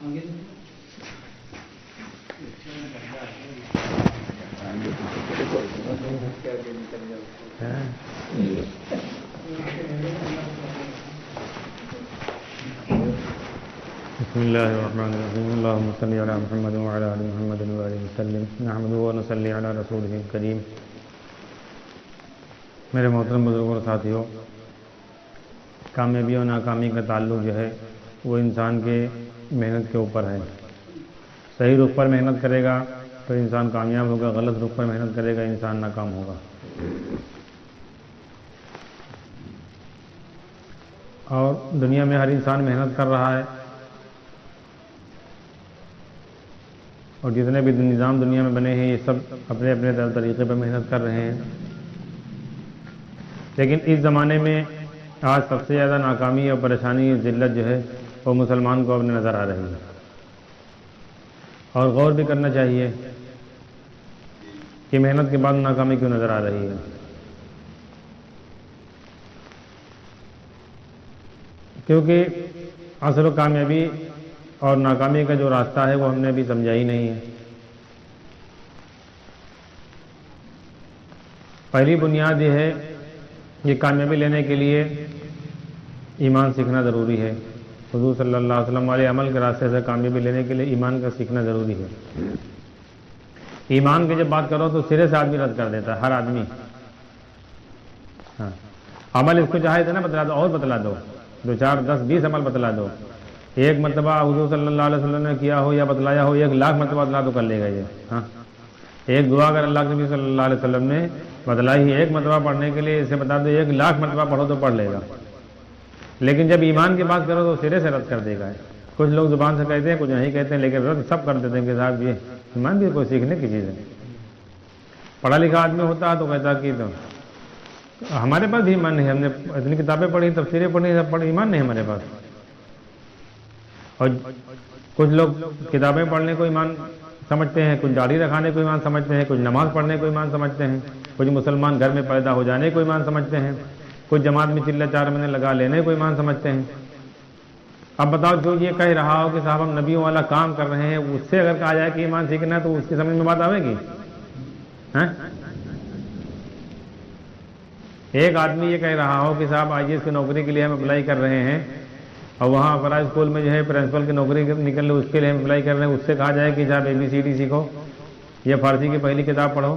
بسم الله الرحمن الرحيم اللهم صل على محمد وعلى آل محمد وآله وسلم نحمده ونصلي على رسوله الكريم. میرے محترم بزرگوں اور ساتھیوں، کامیابی اور ناکامی کا تعلق جو ہے وہ انسان کے محنت کے اوپر ہے. صحیح رخ پر محنت کرے گا تو انسان کامیاب ہوگا، غلط رخ پر محنت کرے گا انسان ناکام ہوگا. اور دنیا میں ہر انسان محنت کر رہا ہے، اور جتنے بھی نظام دنیا میں بنے ہیں یہ سب اپنے اپنے طریقے پر محنت کر رہے ہیں. لیکن اس زمانے میں آج سب سے زیادہ ناکامی اور پریشانی اور ذلت جو ہے وہ مسلمان کو اپنے نظر آ رہی ہے. اور غور بھی کرنا چاہیے کہ محنت کے بعد ناکامی کیوں نظر آ رہی ہے. کیونکہ اصل کامیابی اور ناکامی کا جو راستہ ہے وہ ہم نے ابھی سمجھا ہی نہیں ہے. پہلی بنیاد یہ ہے کہ کامیابی لینے کے لیے ایمان سیکھنا ضروری ہے. حضور صلی اللہ علیہ وسلم والے عمل کے راستے سے کامیابی لینے کے لیے ایمان کا سیکھنا ضروری ہے. ایمان کی جب بات کرو تو سرے سے آدمی رد کر دیتا ہے، ہر آدمی. ہاں، عمل اس کو چاہے تھے نا بتلا دو، اور بتلا دو، 2 4 10 20 عمل بتلا دو. ایک مرتبہ حضور صلی اللہ علیہ وسلم نے کیا ہو یا بتلایا ہو، 1,00,000 مرتبہ بتلا تو کر لے گا یہ. ہاں، ایک دعا اگر اللہ کے نبی صلی اللہ علیہ وسلم نے بتلائی ایک مرتبہ پڑھنے کے لیے، اسے بتا دو 1,00,000 مرتبہ پڑھو تو پڑھ لے گا. لیکن جب ایمان کی بات کرو تو سرے سے رد کر دے گا. کچھ لوگ زبان سے کہتے ہیں، کچھ نہیں کہتے ہیں، لیکن رد سب کر دیتے ہیں کہ صاحب یہ ایمان بھی کوئی سیکھنے کی چیز ہے. پڑھا لکھا آدمی ہوتا ہے تو کہتا کہ تو ہمارے پاس بھی ایمان نہیں ہے، ہم نے اتنی کتابیں پڑھی، تفسیریں پڑھی، سب پڑھی، ایمان نہیں ہمارے پاس. اور کچھ لوگ کتابیں پڑھنے کو ایمان سمجھتے ہیں، کچھ داڑھی رکھانے کو ایمان سمجھتے ہیں، کچھ نماز پڑھنے کو ایمان سمجھتے ہیں، کچھ مسلمان گھر میں پیدا ہو جانے کو ایمان سمجھتے ہیں، کچھ جماعت میں چلے 4 مہینے لگا لینے کو ایمان سمجھتے ہیں. اب بتاؤ جو یہ کہہ رہا ہو کہ صاحب ہم نبیوں والا کام کر رہے ہیں، اس سے اگر کہا جائے کہ ایمان سیکھنا ہے تو اس کی سمجھ میں بات آئے گی؟ ایک آدمی یہ کہہ رہا ہو کہ صاحب IAS کی نوکری کے لیے ہم اپلائی کر رہے ہیں، اور وہاں فرا اسکول میں جو ہے پرنسپل کی نوکری نکل رہی، اس کے لیے ہم اپلائی کر رہے ہیں. اس سے کہا جائے کہ صاحب ABCD سیکھو، یہ فارسی کی پہلی کتاب پڑھو.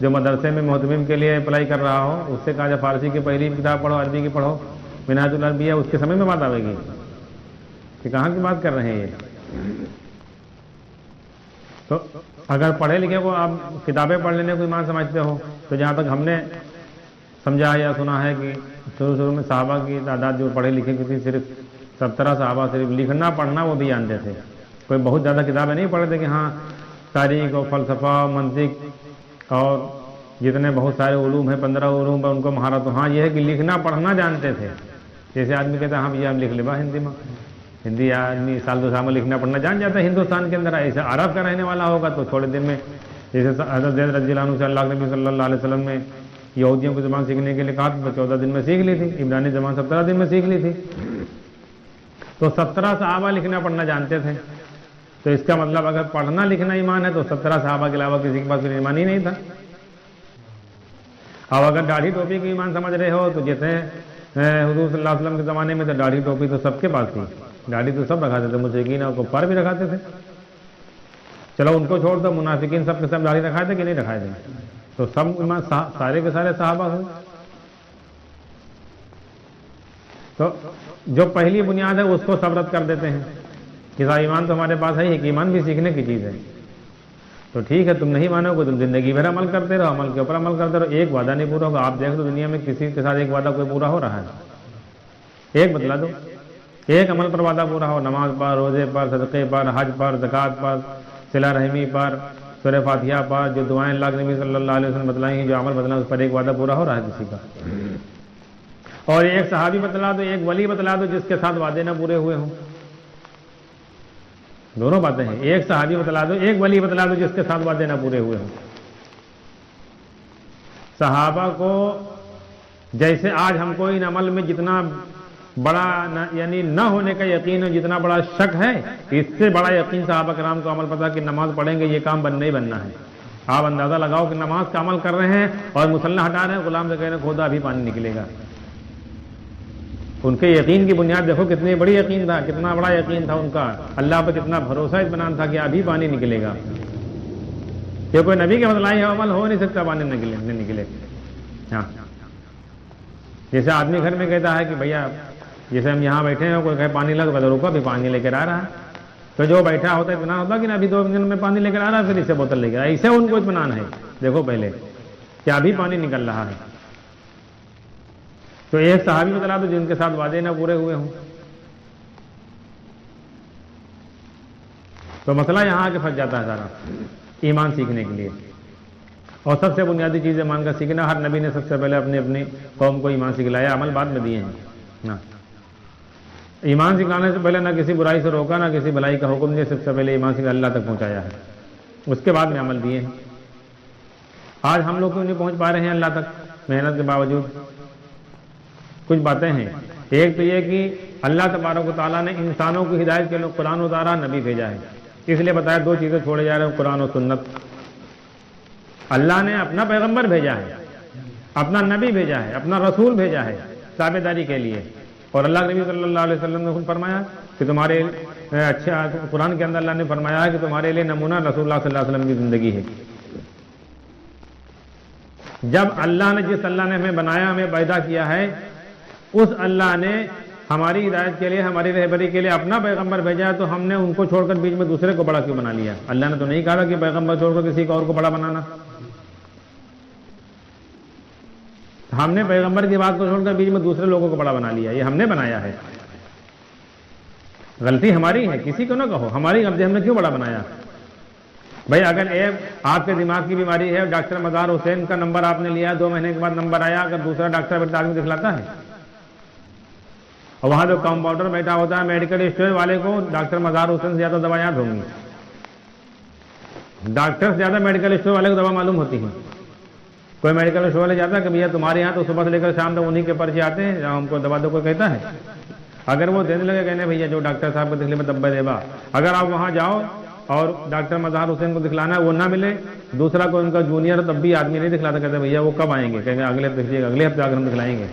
جو مدرسے میں محتمم کے لیے اپلائی کر رہا ہو اس سے کہا جائے فارسی کی پہلی کتاب پڑھو، عربی کی پڑھو، منہاج العربیہ، اس کے سمجھ میں بات آئے گی کہ کہاں کی بات کر رہے ہیں یہ. تو اگر پڑھے لکھے کو آپ کتابیں پڑھ لینے کو ایمان سمجھتے ہو تو جہاں تک ہم نے سمجھا یا سنا ہے کہ شروع میں صحابہ کی تعداد جو پڑھے لکھے کی تھی صرف 17 صحابہ، صرف لکھنا پڑھنا وہ بھی جانتے تھے. کوئی بہت زیادہ کتابیں نہیں پڑھے تھے کہ ہاں تاریخ اور فلسفہ، منطق اور جتنے بہت سارے علوم ہیں 15 علوم پر ان کو مہارت. ہاں یہ ہے کہ لکھنا پڑھنا جانتے تھے. جیسے آدمی کہتا ہے ہاں بھیا ہم لکھ لے با ہندی میں، ہندی آدمی سال 2 سال میں لکھنا پڑھنا جان جاتا ہے ہندوستان کے اندر. ایسے عرب کا رہنے والا ہوگا تو تھوڑے دن میں، جیسے حضرت زید رضی اللہ عنہ سے اللہ کے نبی صلی اللہ علیہ وسلم نے یہودیوں کی زبان سیکھنے کے لیے کہا تو 14 دن میں سیکھ لی تھی، عبرانی زبان 17 دن میں سیکھ لی تھی. تو 17 صحابہ لکھنا پڑھنا جانتے تھے. تو اس کا مطلب اگر پڑھنا لکھنا ایمان ہے تو 17 صحابہ کے علاوہ کسی کے پاس ایمان ہی نہیں تھا. اب اگر داڑھی ٹوپی کی ایمان سمجھ رہے ہو تو جیسے حضور صلی اللہ علیہ وسلم کے زمانے میں تو داڑھی ٹوپی تو سب کے پاس تھی، داڑھی تو سب رکھاتے تھے، مشرکین اور کفار بھی رکھاتے تھے. چلو ان کو چھوڑ دو، منافقین سب کے سب داڑھی رکھائے تھے کہ نہیں رکھائے تھے؟ تو سب ایمان سارے کے سارے صحابہ ہوئے. تو جو پہلی بنیاد ہے اس کو سب رد کر دیتے ہیں کہ صاحب ایمان تو ہمارے پاس ہے ہی، کہ ایمان بھی سیکھنے کی چیز ہے. تو ٹھیک ہے تم نہیں مانو گے، تم زندگی بھر عمل کرتے رہو، عمل کے اوپر عمل کرتے رہو، ایک وعدہ نہیں پورا ہوگا. آپ دیکھ لو دنیا میں کسی کے ساتھ ایک وعدہ کوئی پورا ہو رہا ہے؟ ایک بتلا دو، ایک عمل پر وعدہ پورا ہو، نماز پر، روزے پر، صدقے پر، حج پر، زکوٰۃ پر، صلہ رحمی پر، سورہ فاتحہ پر، جو دعائیں اللہ کے نبی صلی اللہ علیہ وسلم بتلائی ہیں، جو عمل بتلائیں اس پر ایک وعدہ پورا ہو رہا ہے کسی کا؟ اور ایک صحابی بتلا دو، ایک ولی بتلا دو جس کے ساتھ وعدے نہ پورے ہوئے ہوں. دونوں باتیں ہیں، ایک صحابی بتلا دو، ایک ولی بتلا دو جس کے ساتھ وعدے نہ پورے ہوئے ہوں. صحابہ کو جیسے آج ہم کو ان عمل میں جتنا بڑا یعنی نہ ہونے کا یقین ہے، جتنا بڑا شک ہے اس سے بڑا یقین صحابہ کرام کو عمل پتا کہ نماز پڑھیں گے یہ کام بننا ہی بننا ہے۔ آپ اندازہ لگاؤ کہ نماز کا عمل کر رہے ہیں اور مصلی ہٹا رہے ہیں، غلام سے کہہ رہے ہیں خدا ابھی پانی نکلے گا۔ ان کے یقین کی بنیاد دیکھو کتنی بڑی یقین تھا، کتنا بڑا یقین تھا ان کا، اللہ پہ کتنا بھروسہ اطمینان تھا کہ ابھی پانی نکلے گا۔ یہ کوئی نبی کے بتلائے عمل ہو نہیں سکتا پانی نکلے۔ ہاں، جیسے آدمی گھر میں کہتا ہے کہ بھیا جیسے ہم یہاں بیٹھے ہیں، کوئی کہے پانی لگ تو رکو ابھی پانی لے کر آ رہا ہے، تو جو بیٹھا ہوتا ہے اطمینان ہوتا کہ ابھی 2 دن میں پانی لے کر آ رہا ہے، پھر اسے بوتل لے کر آئے، اسے ان کو اطمینان ہے دیکھو پہلے کہ ابھی پانی نکل رہا ہے۔ تو ایک صحابی بتلا دو جن کے ساتھ وعدے نہ پورے ہوئے ہوں۔ تو مسئلہ یہاں آ کے پھنس جاتا ہے سارا ایمان سیکھنے کے لیے، اور سب سے بنیادی چیزیں مان کر سیکھنا۔ ہر نبی نے سب سے پہلے اپنی قوم کو ایمان سکھلایا، عمل بعد میں دیے ہیں۔ ایمان سکھلانے سے پہلے نہ کسی برائی سے روکا، نہ کسی بھلائی کا حکم دیا، سب سے پہلے ایمان سکھلا اللہ تک پہنچایا ہے، اس کے بعد میں عمل دیے ہیں۔ آج ہم لوگ کیوں نہیں پہنچ پا رہے ہیں اللہ تک محنت کے باوجود؟ کچھ باتیں ہیں۔ ایک تو یہ کہ اللہ تبارک و تعالیٰ نے انسانوں کی ہدایت کے لیے قرآن اتارا، نبی بھیجا ہے، اس لیے بتایا 2 چیزیں چھوڑے جا رہے ہیں، قرآن و سنت۔ اللہ نے اپنا پیغمبر بھیجا ہے، اپنا نبی بھیجا ہے، اپنا رسول بھیجا ہے تابع داری کے لیے، اور اللہ نبی صلی اللہ علیہ وسلم نے خود فرمایا کہ تمہارے اچھا قرآن کے اندر اللہ نے فرمایا ہے کہ تمہارے لیے نمونہ رسول اللہ صلی اللہ علیہ وسلم کی زندگی ہے۔ جب اللہ نے جس اللہ نے ہمیں بنایا، ہمیں پیدا کیا ہے، اس اللہ نے ہماری ہدایت کے لیے، ہماری رہبری کے لیے اپنا پیغمبر بھیجا ہے، تو ہم نے ان کو چھوڑ کر بیچ میں دوسرے کو بڑا کیوں بنا لیا؟ اللہ نے تو نہیں کہا کہ پیغمبر چھوڑ کر کسی کو اور کو بڑا بنانا۔ ہم نے پیغمبر کی بات کو چھوڑ کر بیچ میں دوسرے لوگوں کو بڑا بنا لیا، یہ ہم نے بنایا ہے۔ غلطی ہماری ہے، کسی کو نہ کہو ہماری غلطی، ہم نے کیوں بڑا بنایا؟ بھائی اگر آپ کے دماغ کی بیماری ہے، ڈاکٹر مزار حسین کا نمبر آپ نے لیا، 2 مہینے کے بعد نمبر آیا، اگر دوسرا ڈاکٹر بیٹھا آدمی دکھلاتا ہے؟ اور وہاں جو کمپاؤنڈر بیٹھا ہوتا ہے میڈیکل اسٹور والے کو ڈاکٹر مزار حسین سے زیادہ دوا یاد ہوں گی، ڈاکٹر سے زیادہ میڈیکل اسٹور والے کو دوا معلوم ہوتی ہے۔ کوئی میڈیکل اسٹور والے جاتا ہے کہ بھیا تمہارے یہاں تو صبح سے لے کر شام تک انہیں کے پرچے آتے ہیں، جہاں ہم کو دوا دو کوئی کہتا ہے؟ اگر وہ دینے لگے کہنے بھیا جو ڈاکٹر صاحب کو دکھلے میں دبا دے با، اگر آپ وہاں جاؤ اور ڈاکٹر مظہر حسین کو دکھلانا ہے وہ نہ ملے، دوسرا کوئی ان کا جونیئر تب بھی آدمی نہیں دکھلاتا، کہتے بھیا وہ کب آئیں گے؟ کہیں گے اگلے ہفتے اگر ہم دکھلائیں گے۔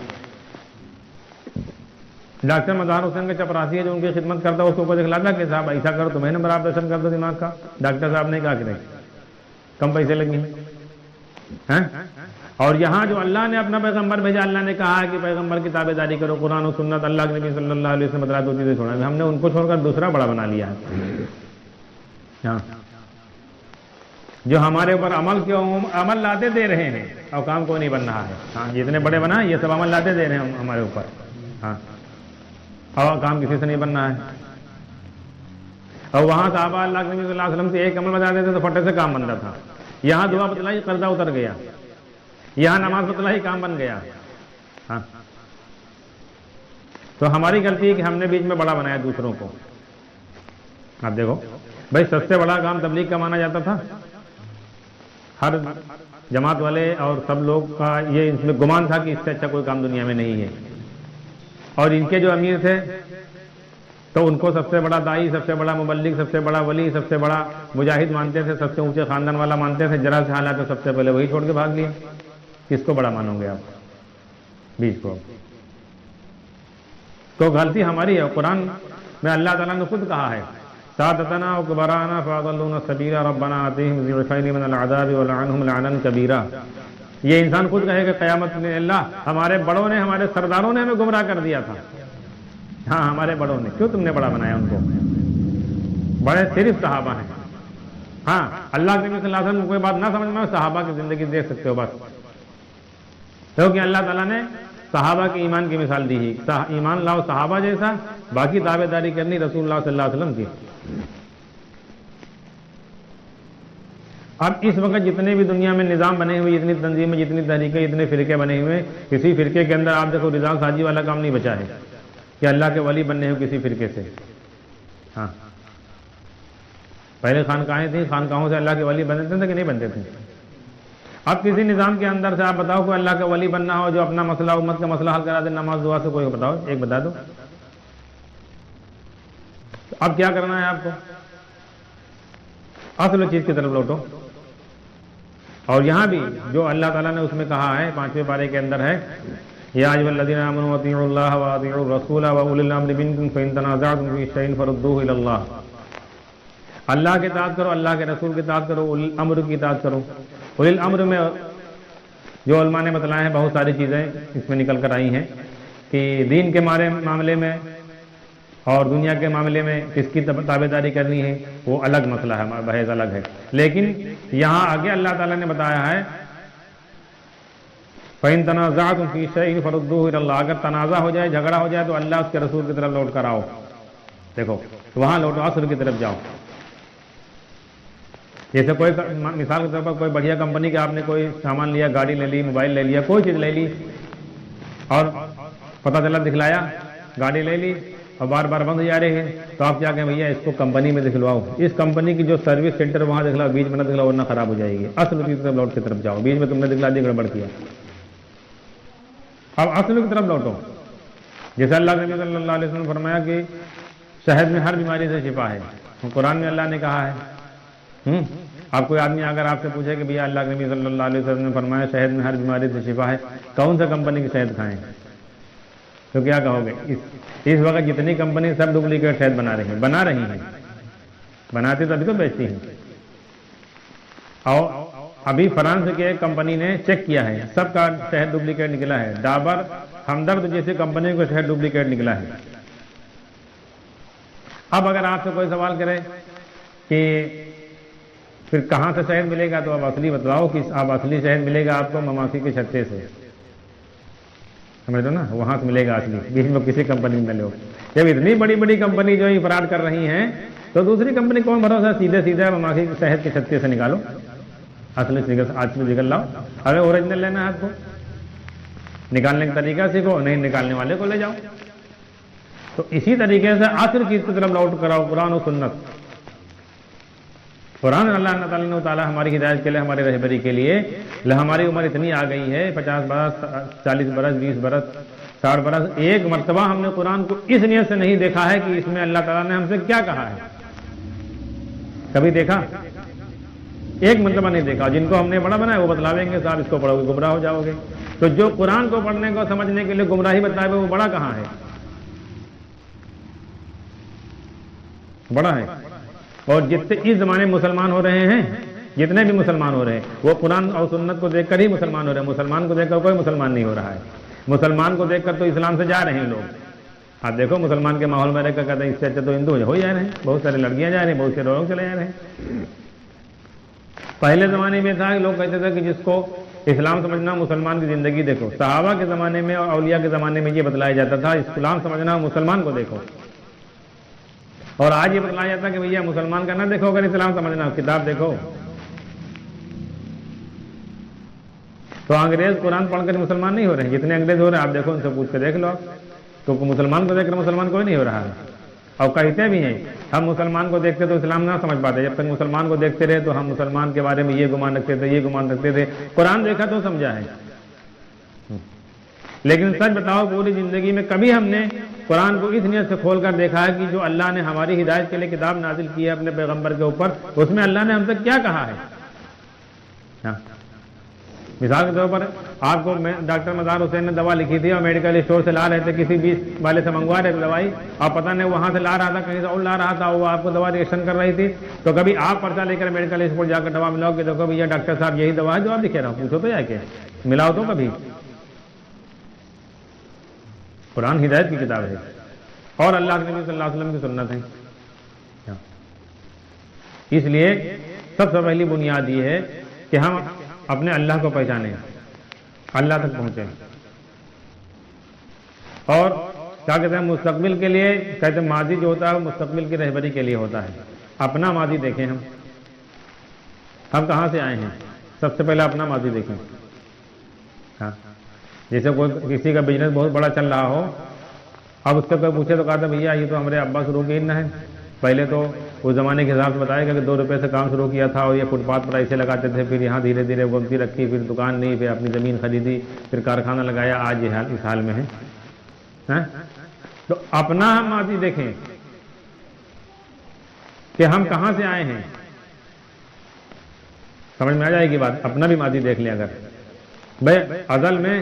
ڈاکٹر مظہر حسین کا چپراسی ہے جو ان کی خدمت کرتا ہے، اس کو دکھلاتا کہ صاحب ایسا کرو تمہیں نمبر آپریشن کر دو دماغ کا، ڈاکٹر صاحب نے کہا کہ نہیں کم پیسے لگیں ہیں۔ اور یہاں جو اللہ نے اپنا پیغمبر بھیجا، اللہ نے کہا ہے کہ پیغمبر کی تابع داری کرو، قرآن و سنت، اللہ کے نبی صلی اللہ علیہ وسلم بتلا 2 چیزیں چھوڑا، ہم نے ان کو چھوڑ کر دوسرا بڑا بنا لیا ہے۔ ہاں، جو ہمارے اوپر عمل لاتے دے رہے ہیں اور کام کو نہیں بن رہا ہے۔ ہاں، جتنے بڑے بنا یہ سب عمل لاتے دے رہے ہیں ہمارے اوپر، ہاں، اور کام کسی سے نہیں بن رہا ہے۔ اور وہاں صحابہ اللہ کے نبی صلی اللہ علیہ وسلم سے ایک عمل بتا دیتے تو پھٹے سے کام بنتا تھا، یہاں دعا بتلائی قرضہ اتر گیا، یہاں نماز بتلائی کام بن گیا۔ ہاں، تو ہماری غلطی ہے کہ ہم نے بیچ میں بڑا بنایا دوسروں کو۔ آپ دیکھو بھائی، سب سے بڑا کام تبلیغ کا مانا جاتا تھا، ہر جماعت والے اور سب لوگ کا یہ اس میں گمان تھا کہ اس سے اچھا کوئی کام دنیا میں نہیں ہے، اور ان کے جو امیر تھے تو ان کو سب سے بڑا دائی، سب سے بڑا مبلغ، سب سے بڑا ولی، سب سے بڑا مجاہد مانتے تھے، سب سے اونچے خاندان والا مانتے تھے، ذرا سے حالات سب سے پہلے وہی چھوڑ کے بھاگ لیے۔ کس کو بڑا مانو گے آپ بیچ کو؟ تو غلطی ہماری ہے۔ قرآن میں اللہ تعالیٰ نے خود کہا ہے سادتنا وکبرانا فاضلونا السبیل ربنا آتیہم ضعفین من العذاب ولعنہم لعنا کبیرا۔ یہ انسان خود کہے کہ قیامت میں اللہ ہمارے بڑوں نے، ہمارے سرداروں نے ہمیں گمراہ کر دیا تھا۔ ہاں، ہمارے بڑوں نے، کیوں تم نے بڑا بنایا ان کو؟ بڑے صرف صحابہ ہیں۔ ہاں، اللہ کے نبی صلی اللہ علیہ وسلم کو کوئی بات نہ سمجھ میں، صحابہ کی زندگی دیکھ سکتے ہو بس، کیونکہ اللہ تعالیٰ نے صحابہ کے ایمان کی مثال دی ہے، ایمان لاؤ صحابہ جیسا، باقی تابع داری کرنی رسول اللہ صلی اللہ علیہ وسلم کی۔ اب اس وقت جتنے بھی دنیا میں نظام بنے ہوئے، جتنی تنظیمیں، جتنی تحریکیں، جتنے فرقے بنے ہوئے، کسی فرقے کے اندر آپ دیکھو رضا سازی والا کام نہیں بچا ہے کہ اللہ کے ولی بننے ہو کسی فرقے سے۔ ہاں، پہلے خانقاہیں تھیں، خانقاہوں سے اللہ کے ولی بنتے تھے کہ نہیں بنتے تھے؟ اب کسی نظام کے اندر سے آپ بتاؤ کہ اللہ کا ولی بننا ہو جو اپنا مسئلہ، امت کا مسئلہ حل کرا دے، نماز دعا سے کوئی بتاؤ، ایک بتا دو۔ تو اب کیا کرنا ہے آپ کو؟ اصل چیز کی طرف لوٹو. اور یہاں بھی جو اللہ تعالیٰ نے اس میں کہا ہے 5ویں پارے کے اندر ہے یا ایھا الذین آمنوا اطیعوا اللہ واطیعوا الرسول واولی الامر منکم فإن تنازعتم فی شیء فردوہ الی اللہ. اللہ کی اطاعت کرو، اللہ کے رسول کی اطاعت کرو، اولی الامر کی اطاعت کرو. اولی الامر میں جو علماء نے بتلائے ہیں بہت ساری چیزیں اس میں نکل کر آئی ہیں کہ دین کے معاملے میں اور دنیا کے معاملے میں کس کی تابعداری کرنی ہے وہ الگ مسئلہ ہے، بحث الگ ہے. لیکن یہاں آگے اللہ تعالیٰ نے بتایا ہے فَإِن تَنَازَعْتُمْ فِي شَيْءٍ فَرُدُّوهُ إِلَى اللَّهِ. اگر تنازع ہو جائے، جھگڑا ہو جائے تو اللہ اس کے رسول کی طرف لوٹ کر آؤ. دیکھو وہاں لوٹو، اصل کی طرف جاؤ. جیسے کوئی مثال کے طور پر کوئی بڑھیا کمپنی کا آپ نے کوئی سامان لیا، گاڑی لے لی، موبائل لے لیا، کوئی چیز لے لی اور پتہ چلا دکھلایا، گاڑی لے لی اور بار بار بند ہو جا رہے ہیں، تو آپ کیا کہیں بھیا اس کو کمپنی میں دکھلواؤ، اس کمپنی کی جو سروس سینٹر وہاں دکھلاؤ، بیچ میں نہ دکھلاؤ ورنہ خراب ہو جائے گی. اصل کی طرف لوٹ کی طرف جاؤ. بیچ میں تم نے دکھلا دی، گڑبڑ کیا. اب اصل کی طرف لوٹو. جیسے اللہ کے نبی صلی اللہ علیہ وسلم نے فرمایا کہ شہد میں ہر بیماری سے شفا ہے. قرآن میں اللہ نے کہا ہے. آپ کوئی آدمی اگر آپ سے پوچھے کہ بھیا اللہ کے نبی صلی اللہ علیہ وسلم نے فرمایا شہد میں ہر بیماری سے شفا ہے، کون سا کمپنی کی شہد کھائیں؟ تو کیا کہو گے؟ اس وقت جتنی کمپنی سب ڈپلیکیٹ شہد بنا رہی ہیں. بناتے تبھی تو بیچتی ہیں. اور ابھی فرانس کی ایک کمپنی نے چیک کیا ہے، سب کا شہد ڈپلیکیٹ نکلا ہے. ڈابر، ہمدرد جیسی کمپنی کو شہد ڈپلیکیٹ نکلا ہے. اب اگر آپ سے کوئی سوال کرے کہ پھر کہاں سے شہد ملے گا، تو آپ اصلی بتلاؤ کہ آپ اصلی شہد ملے گا آپ کو مماسی کے چھتے سے. سمجھ لو نا، وہاں سے ملے گا اصلی، بیچ میں کسی کمپنی میں لو. جب اتنی بڑی بڑی کمپنی جو افراد کر رہی ہیں تو دوسری کمپنی کون بھروسہ؟ سیدھے مماسی کے شہد کے چھتے سے نکالو، اصلی نکل لاؤ. اگر اوریجنل لینا ہے آپ کو، نکالنے کا طریقہ سیکھو، نہیں نکالنے والے کو لے جاؤ. تو اسی طریقے سے اصل چیز کی طرف لوٹ کراؤ، قرآن و سنت. قرآن اللہ تعالیٰ ہماری ہدایت کے لیے، ہماری رہبری کے لیے. ہماری عمر اتنی آ گئی ہے، 50 برس، 40 برس، 20 برس، 60 برس، ایک مرتبہ ہم نے قرآن کو اس نیت سے نہیں دیکھا ہے کہ اس میں اللہ تعالیٰ نے ہم سے کیا کہا ہے. کبھی دیکھا؟ ایک مرتبہ نہیں دیکھا. جن کو ہم نے بڑا بنایا وہ بتلاویں گے صاحب اس کو پڑھو گے گمراہ ہو جاؤ گے. تو جو قرآن کو پڑھنے کو سمجھنے کے لیے گمراہی بتائے وہ بڑا کہاں ہے؟ بڑا ہے. اور جتنے اس زمانے میں مسلمان ہو رہے ہیں، جتنے بھی مسلمان ہو رہے ہیں وہ قرآن اور سنت کو دیکھ کر ہی مسلمان ہو رہے ہیں. مسلمان کو دیکھ کر کوئی مسلمان نہیں ہو رہا ہے. مسلمان کو دیکھ کر تو اسلام سے جا رہے ہیں لوگ. آپ دیکھو مسلمان کے ماحول میں رہ کر کہتے ہیں اس سے اچھا تو ہندو ہو جا رہے ہیں. بہت سارے لڑکیاں جا رہے ہیں، بہت سے لوگ چلے جا رہے ہیں. پہلے زمانے میں تھا کہ لوگ کہتے تھے کہ جس کو اسلام سمجھنا مسلمان کی زندگی دیکھو. صحابہ کے زمانے میں اور اولیاء کے زمانے میں یہ بتلایا جاتا تھا اسلام سمجھنا مسلمان کو دیکھو. اور آج یہ بتلایا جاتا ہے کہ بھیا مسلمان کا نہ دیکھو، اگر اسلام سمجھنا کتاب دیکھو. تو انگریز قرآن پڑھ کر مسلمان نہیں ہو رہے ہیں. جتنے انگریز ہو رہے ہیں آپ دیکھو، ان سے پوچھ کے دیکھ لو. تو مسلمان کو دیکھ کر مسلمان کوئی نہیں ہو رہا ہے. اور کہتے بھی ہیں ہم مسلمان کو دیکھتے تو اسلام نہ سمجھ پاتے. جب تک مسلمان کو دیکھتے رہے تو ہم مسلمان کے بارے میں یہ گمان رکھتے تھے، یہ گمان رکھتے تھے. قرآن دیکھا تو سمجھا ہے. لیکن سچ بتاؤ پوری زندگی میں کبھی ہم نے قرآن کو اس نیت سے کھول کر دیکھا ہے کہ جو اللہ نے ہماری ہدایت کے لیے کتاب نازل کی ہے اپنے پیغمبر کے اوپر، اس میں اللہ نے ہم سے کیا کہا ہے؟ مثال کے طور پر آپ کو ڈاکٹر مزار حسین نے دوا لکھی تھی اور میڈیکل اسٹور سے لا رہے تھے، کسی بیچ والے سے منگوا رہے تھے دوائی، آپ پتہ نہیں وہاں سے لا رہا تھا، کہیں سے اور لا رہا تھا، وہ آپ کو دوا ریئیکشن کر رہی تھی. تو کبھی آپ پرچہ لے کر میڈیکل اسٹور جا کر دوا ملاؤ کہ دیکھو بھیا ڈاکٹر صاحب یہی دوا ہے جو آپ لکھے رہا ہوں، پوچھو تو جا کے ملاؤ تو. کبھی قرآن ہدایت کی کتاب ہے اور اللہ کے نبی صلی اللہ علیہ وسلم کی سنت ہے. اس لیے سب سے پہلی بنیاد یہ ہے کہ ہم اپنے اللہ کو پہچانیں، اللہ تک پہنچیں. اور کیا کہتے ہیں مستقبل کے لیے، کہتے ہیں ماضی جو ہوتا ہے وہ مستقبل کی رہبری کے لیے ہوتا ہے. اپنا ماضی دیکھیں، ہم کہاں سے آئے ہیں، سب سے پہلے اپنا ماضی دیکھیں. ہاں جیسے کوئی کسی کا بزنس بہت بڑا چل رہا ہو، اب اس سے کوئی پوچھے تو کہتا بھیا یہ تو ہمارے ابا شروع کی نہ ہے. پہلے تو اس زمانے کے حساب سے بتایا کہ 2 روپے سے کام شروع کیا تھا اور یہ فٹ پاتھ پر ایسے لگاتے تھے، پھر یہاں دھیرے دھیرے گمتی رکھی، پھر دکان نہیں، پھر اپنی زمین خریدی، پھر کارخانہ لگایا، آج یہ حال اس حال میں ہے. تو اپنا ماضی دیکھیں. کہ ہم کہاں سے آئے ہیں. سمجھ میں آ جائے گی بات. اپنا بھی ماضی دیکھ لیں اگر بھائی ازل میں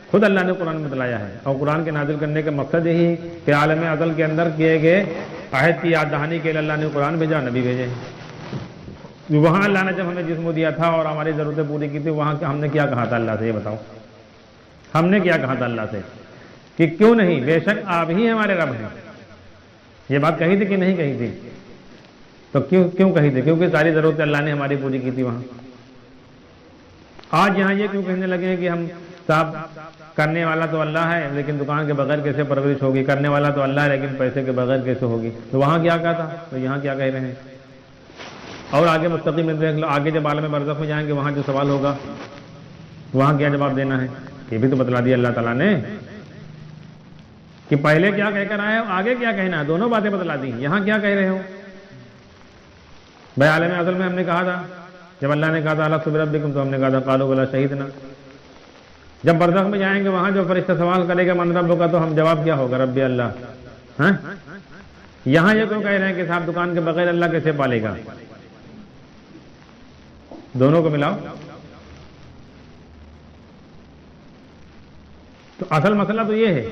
خود اللہ نے قرآن میں بتلایا ہے، اور قرآن کے نازل کرنے کا مقصد یہی کہ عالم ازل کے اندر کیے گئے عہد کی یاد دہانی کے لیے اللہ نے قرآن بھیجا، نبی بھیجے. وہاں اللہ نے جب ہمیں جسم دیا تھا اور ہماری ضرورتیں پوری کی تھی، وہاں ہم نے کیا کہا تھا اللہ سے؟ یہ بتاؤ، ہم نے کیا کہا تھا اللہ سے کہ کیوں نہیں، بے شک آپ ہی ہمارے رب ہیں. یہ بات کہی تھی کہ نہیں کہی تھی؟ تو کیوں کہی تھی؟ کیونکہ ساری ضرورتیں اللہ نے ہماری پوری کی تھی وہاں. آج یہاں یہ کیوں کہنے لگے ہیں کہ ہم صاحب کرنے والا تو اللہ ہے لیکن دکان کے بغیر کیسے پرورش ہوگی، کرنے والا تو اللہ ہے لیکن پیسے کے بغیر کیسے ہوگی؟ تو وہاں کیا کہا تھا، تو یہاں کیا کہہ رہے ہیں؟ اور آگے مستقیم میں دیکھ لو، آگے جب عالم برزخ میں جائیں گے وہاں جو سوال ہوگا وہاں کیا جواب دینا ہے، یہ بھی تو بتلا دیا اللہ تعالیٰ نے کہ پہلے کیا کہہ کر آئے ہو، آگے کیا کہنا ہے، دونوں باتیں بتلا دی. یہاں کیا کہہ رہے ہو بھائی؟ عالم ازل میں ہم نے کہا تھا، جب اللہ نے کہا تھا الست بربکم، تو ہم نے کہا تھا قالوا بلی شہیدنا. جب برزخ میں جائیں گے وہاں جو فرشتہ سوال کرے گا من ربک کا، تو ہم جواب کیا ہوگا؟ ربی اللہ. ہاں یہاں یہ کیوں کہہ رہے ہیں کہ صاحب دکان کے بغیر اللہ کیسے پالے گا؟ دونوں کو ملاؤ. تو اصل مسئلہ تو یہ ہے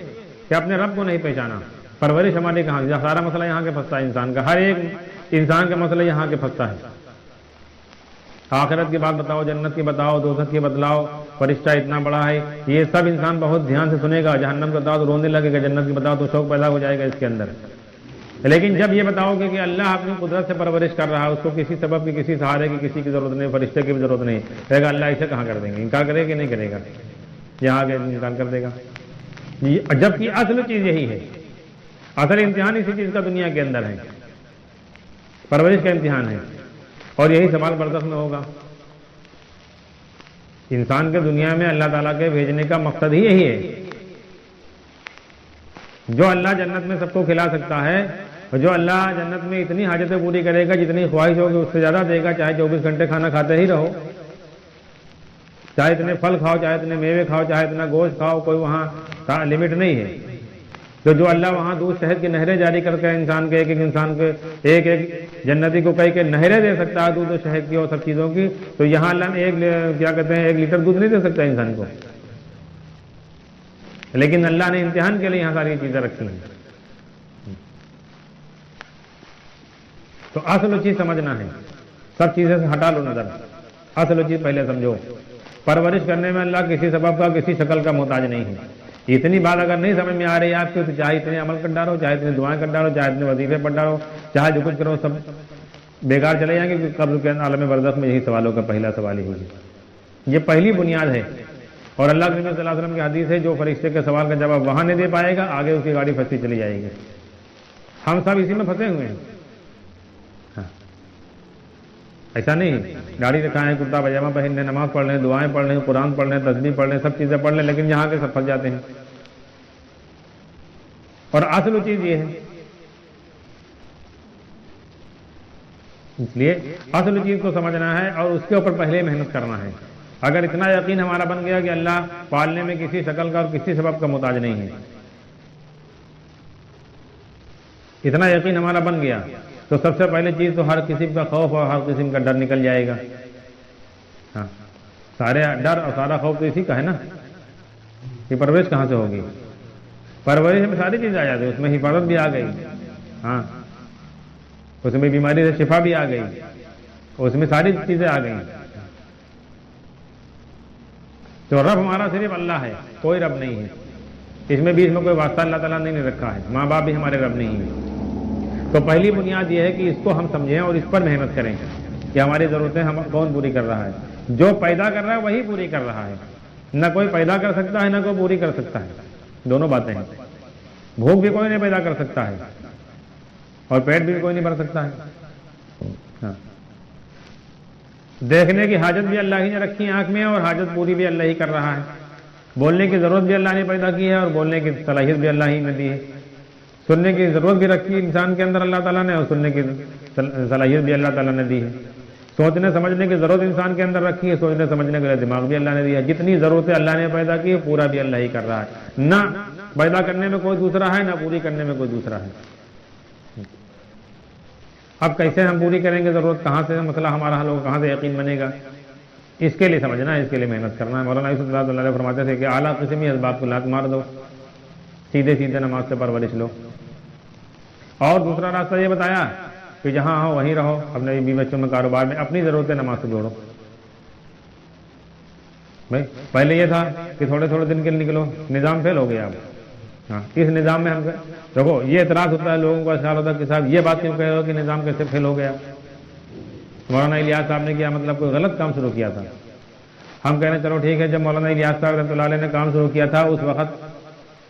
کہ اپنے رب کو نہیں پہچانا. پرورش ہماری کہاں؟ سارا مسئلہ یہاں کے پھنستا ہے انسان کا، ہر ایک انسان کا مسئلہ یہاں کے پھنستا ہے. آخرت کی بات بتاؤ، جنت کی بتاؤ، دوزخ کی بتلاؤ، فرشتہ اتنا بڑا ہے، یہ سب انسان بہت دھیان سے سنے گا. جہنم کا بتاؤ تو رونے لگے گا، جنت کی بتاؤ تو شوق پیدا ہو جائے گا اس کے اندر. لیکن جب یہ بتاؤ گے کہ اللہ اپنی قدرت سے پرورش کر رہا ہے، اس کو کسی سبب کی، کسی سہارے کی، کسی کی ضرورت نہیں، فرشتے کی بھی ضرورت نہیں، کہے گا اللہ اسے کہاں کر دیں گے؟ انکار کرے کہ نہیں کرے گا؟ یہاں کے انکار کر دے گا. جبکہ اصل چیز یہی ہے، اصل امتحان اسی چیز کا دنیا کے اندر ہے، پرورش کا امتحان ہے. اور یہی سوال برزخ میں ہوگا. انسان کے دنیا میں اللہ تعالیٰ کے بھیجنے کا مقصد ہی یہی ہے. جو اللہ جنت میں سب کو کھلا سکتا ہے، اور جو اللہ جنت میں اتنی حاجتیں پوری کرے گا، جتنی خواہش ہوگی اس سے زیادہ دے گا، چاہے 24 گھنٹے کھانا کھاتے ہی رہو، چاہے اتنے پھل کھاؤ، چاہے اتنے میوے کھاؤ، چاہے اتنا گوشت کھاؤ، کوئی وہاں لمٹ نہیں ہے. تو جو اللہ وہاں دودھ شہد کی نہریں جاری کر کے انسان کے ایک انسان کے ایک جنتی کو کہہ کے نہریں دے سکتا ہے دودھ و شہد کی اور سب چیزوں کی، تو یہاں اللہ نے ایک لیٹر دودھ نہیں دے سکتا انسان کو. لیکن اللہ نے امتحان کے لیے یہاں ساری چیزیں رکھی ہیں. تو اصل چیز سمجھنا ہے، سب چیزیں سے ہٹا لو نظر. اصل چیز پہلے سمجھو، پرورش کرنے میں اللہ کسی سبب کا، کسی شکل کا محتاج نہیں ہے. اتنی بات اگر نہیں سمجھ میں آ رہی ہے آپ کو، تو چاہے اتنے عمل کر ڈالو، چاہے اتنے دعائیں کر ڈالو، چاہے اتنے وظیفے پڑھ ڈالو، چاہے جو کچھ کرو، سب بیکار چلے جائیں گے. کیونکہ قبر کے عالم برزخ میں یہی سوالوں کا پہلا سوال ہی ہے. یہ پہلی بنیاد ہے. اور اللہ کے نبی صلی اللہ علیہ وسلم کی حدیث ہے، جو فرشتے کے سوال کا جواب وہاں نہیں دے پائے گا، آگے اس کی گاڑی پھنستی چلی جائے گی. ہم سب اسی میں پھنسے ہوئے ہیں. ایسا نہیں گاڑی دکھائیں، کرتا پاجامہ پہن لیں، نماز پڑھ لیں، دعائیں پڑھ لیں، قرآن پڑھ لیں، تسبیح پڑھ لیں، سب چیزیں پڑھ لیں، لیکن یہاں کے سب پھنس جاتے ہیں. اور اصل چیز یہ ہے، اس لیے اصل چیز کو سمجھنا ہے اور اس کے اوپر پہلے محنت کرنا ہے. اگر اتنا یقین ہمارا بن گیا کہ اللہ پالنے میں کسی شکل کا اور کسی سبب کا محتاج نہیں ہے، اتنا یقین ہمارا بن گیا، تو سب سے پہلے چیز تو ہر قسم کا خوف اور ہر قسم کا ڈر نکل جائے گا. ہاں سارے ڈر اور سارا خوف تو اسی کا ہے نا. کہ پرورش کہاں سے ہوگی؟ پرورش میں ساری چیزیں آ جاتی، اس میں حفاظت بھی آ گئی، ہاں اس میں بیماری سے شفا بھی آ گئی، اس میں ساری چیزیں آ گئی. تو رب ہمارا صرف اللہ ہے، کوئی رب نہیں ہے. اس میں بیچ میں کوئی واسطہ اللہ تعالیٰ نے نہیں رکھا ہے، ماں باپ بھی ہمارے رب نہیں ہیں. تو پہلی بنیاد یہ ہے کہ اس کو ہم سمجھیں اور اس پر محنت کریں کہ ہماری ضرورتیں ہم کون پوری کر رہا ہے. جو پیدا کر رہا ہے وہی پوری کر رہا ہے. نہ کوئی پیدا کر سکتا ہے، نہ کوئی پوری کر سکتا ہے. دونوں باتیں ہیں. بھوک بھی کوئی نہیں پیدا کر سکتا ہے اور پیٹ بھی کوئی نہیں بھر سکتا ہے. ہاں دیکھنے کی حاجت بھی اللہ ہی نے رکھی ہے آنکھ میں، اور حاجت پوری بھی اللہ ہی کر رہا ہے. بولنے کی ضرورت بھی اللہ نے پیدا کی ہے اور بولنے کی صلاحیت بھی اللہ ہی نے دی ہے. سننے کی ضرورت بھی رکھی انسان کے اندر اللہ تعالیٰ نے، اور سننے کی صلاحیت بھی اللہ تعالیٰ نے دی ہے. سوچنے سمجھنے کی ضرورت انسان کے اندر رکھی ہے، سوچنے سمجھنے کے لیے دماغ بھی اللہ نے دیا ہے. جتنی ضرورتیں اللہ نے پیدا کی ہے پورا بھی اللہ ہی کر رہا ہے. نہ پیدا کرنے میں کوئی دوسرا ہے، نہ پوری کرنے میں کوئی دوسرا ہے. اب کیسے ہم پوری کریں گے ضرورت، کہاں سے مسئلہ ہمارا حل ہوگا، کہاں سے یقین بنے گا؟ اس کے لیے سمجھنا ہے، اس کے لیے محنت کرنا ہے۔ مولانا یوسف اللہ علیہ فرماتے تھے کہ اعلیٰ قسمی اسباب کو لات مار دو، سیدھے سیدھے نماز سے پرورش لو۔ اور دوسرا راستہ یہ بتایا کہ جہاں ہو وہیں رہو، اپنے بیوی بچوں میں، کاروبار میں، اپنی ضرورتیں نماز سے جوڑو۔ بھائی پہلے یہ تھا کہ تھوڑے تھوڑے دن کے لیے نکلو، نظام فیل ہو گیا اب۔ ہاں اس نظام میں ہم دیکھو یہ اعتراض ہوتا ہے لوگوں کا، خیال ہوتا ہے کہ صاحب یہ بات کیوں کہہ رہے ہو کہ نظام کیسے فیل ہو گیا؟ مولانا الیاس صاحب نے کیا مطلب کوئی غلط کام شروع کیا تھا؟ ہم کہہ رہے ہیں چلو ٹھیک ہے، جب مولانا الیاس صاحب رحمۃ اللہ علیہ نے کام شروع کیا تھا اس وقت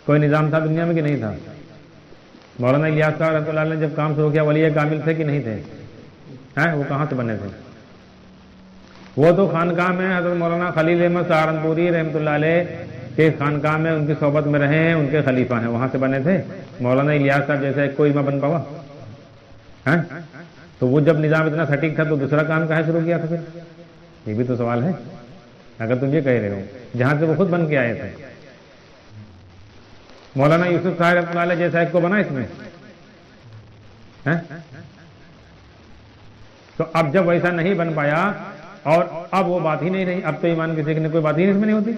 کوئی نظام تھا دنیا میں کہ نہیں تھا؟ مولانا الیاس صاحب رحمۃ اللہ علیہ نے جب کام شروع کیا ولی کامل تھے کہ نہیں تھے؟ ہیں وہ کہاں سے بنے تھے؟ وہ تو خانقاہ میں حضرت مولانا خلیل احمد سہارنپوری رحمۃ اللہ علیہ کے خانقاہ میں ان کی صحبت میں رہے ہیں، ان کے خلیفہ ہیں، وہاں سے بنے تھے۔ مولانا الیاس صاحب جیسا کوئی نہ بن پاوا ہے؟ تو وہ جب نظام اتنا سٹیک تھا تو دوسرا کام کہاں شروع کیا تھا پھر؟ یہ بھی تو سوال ہے اگر تم یہ کہہ رہے ہو، جہاں سے وہ خود بن کے آئے تھے۔ مولانا یوسف صاحب رحمۃ اللہ علیہ جیسا ایک کو بنا اس میں؟ تو اب جب ویسا نہیں بن پایا اور اب وہ بات ہی نہیں رہی، اب تو ایمان کے سیکھنے کوئی بات ہی اس میں نہیں ہوتی،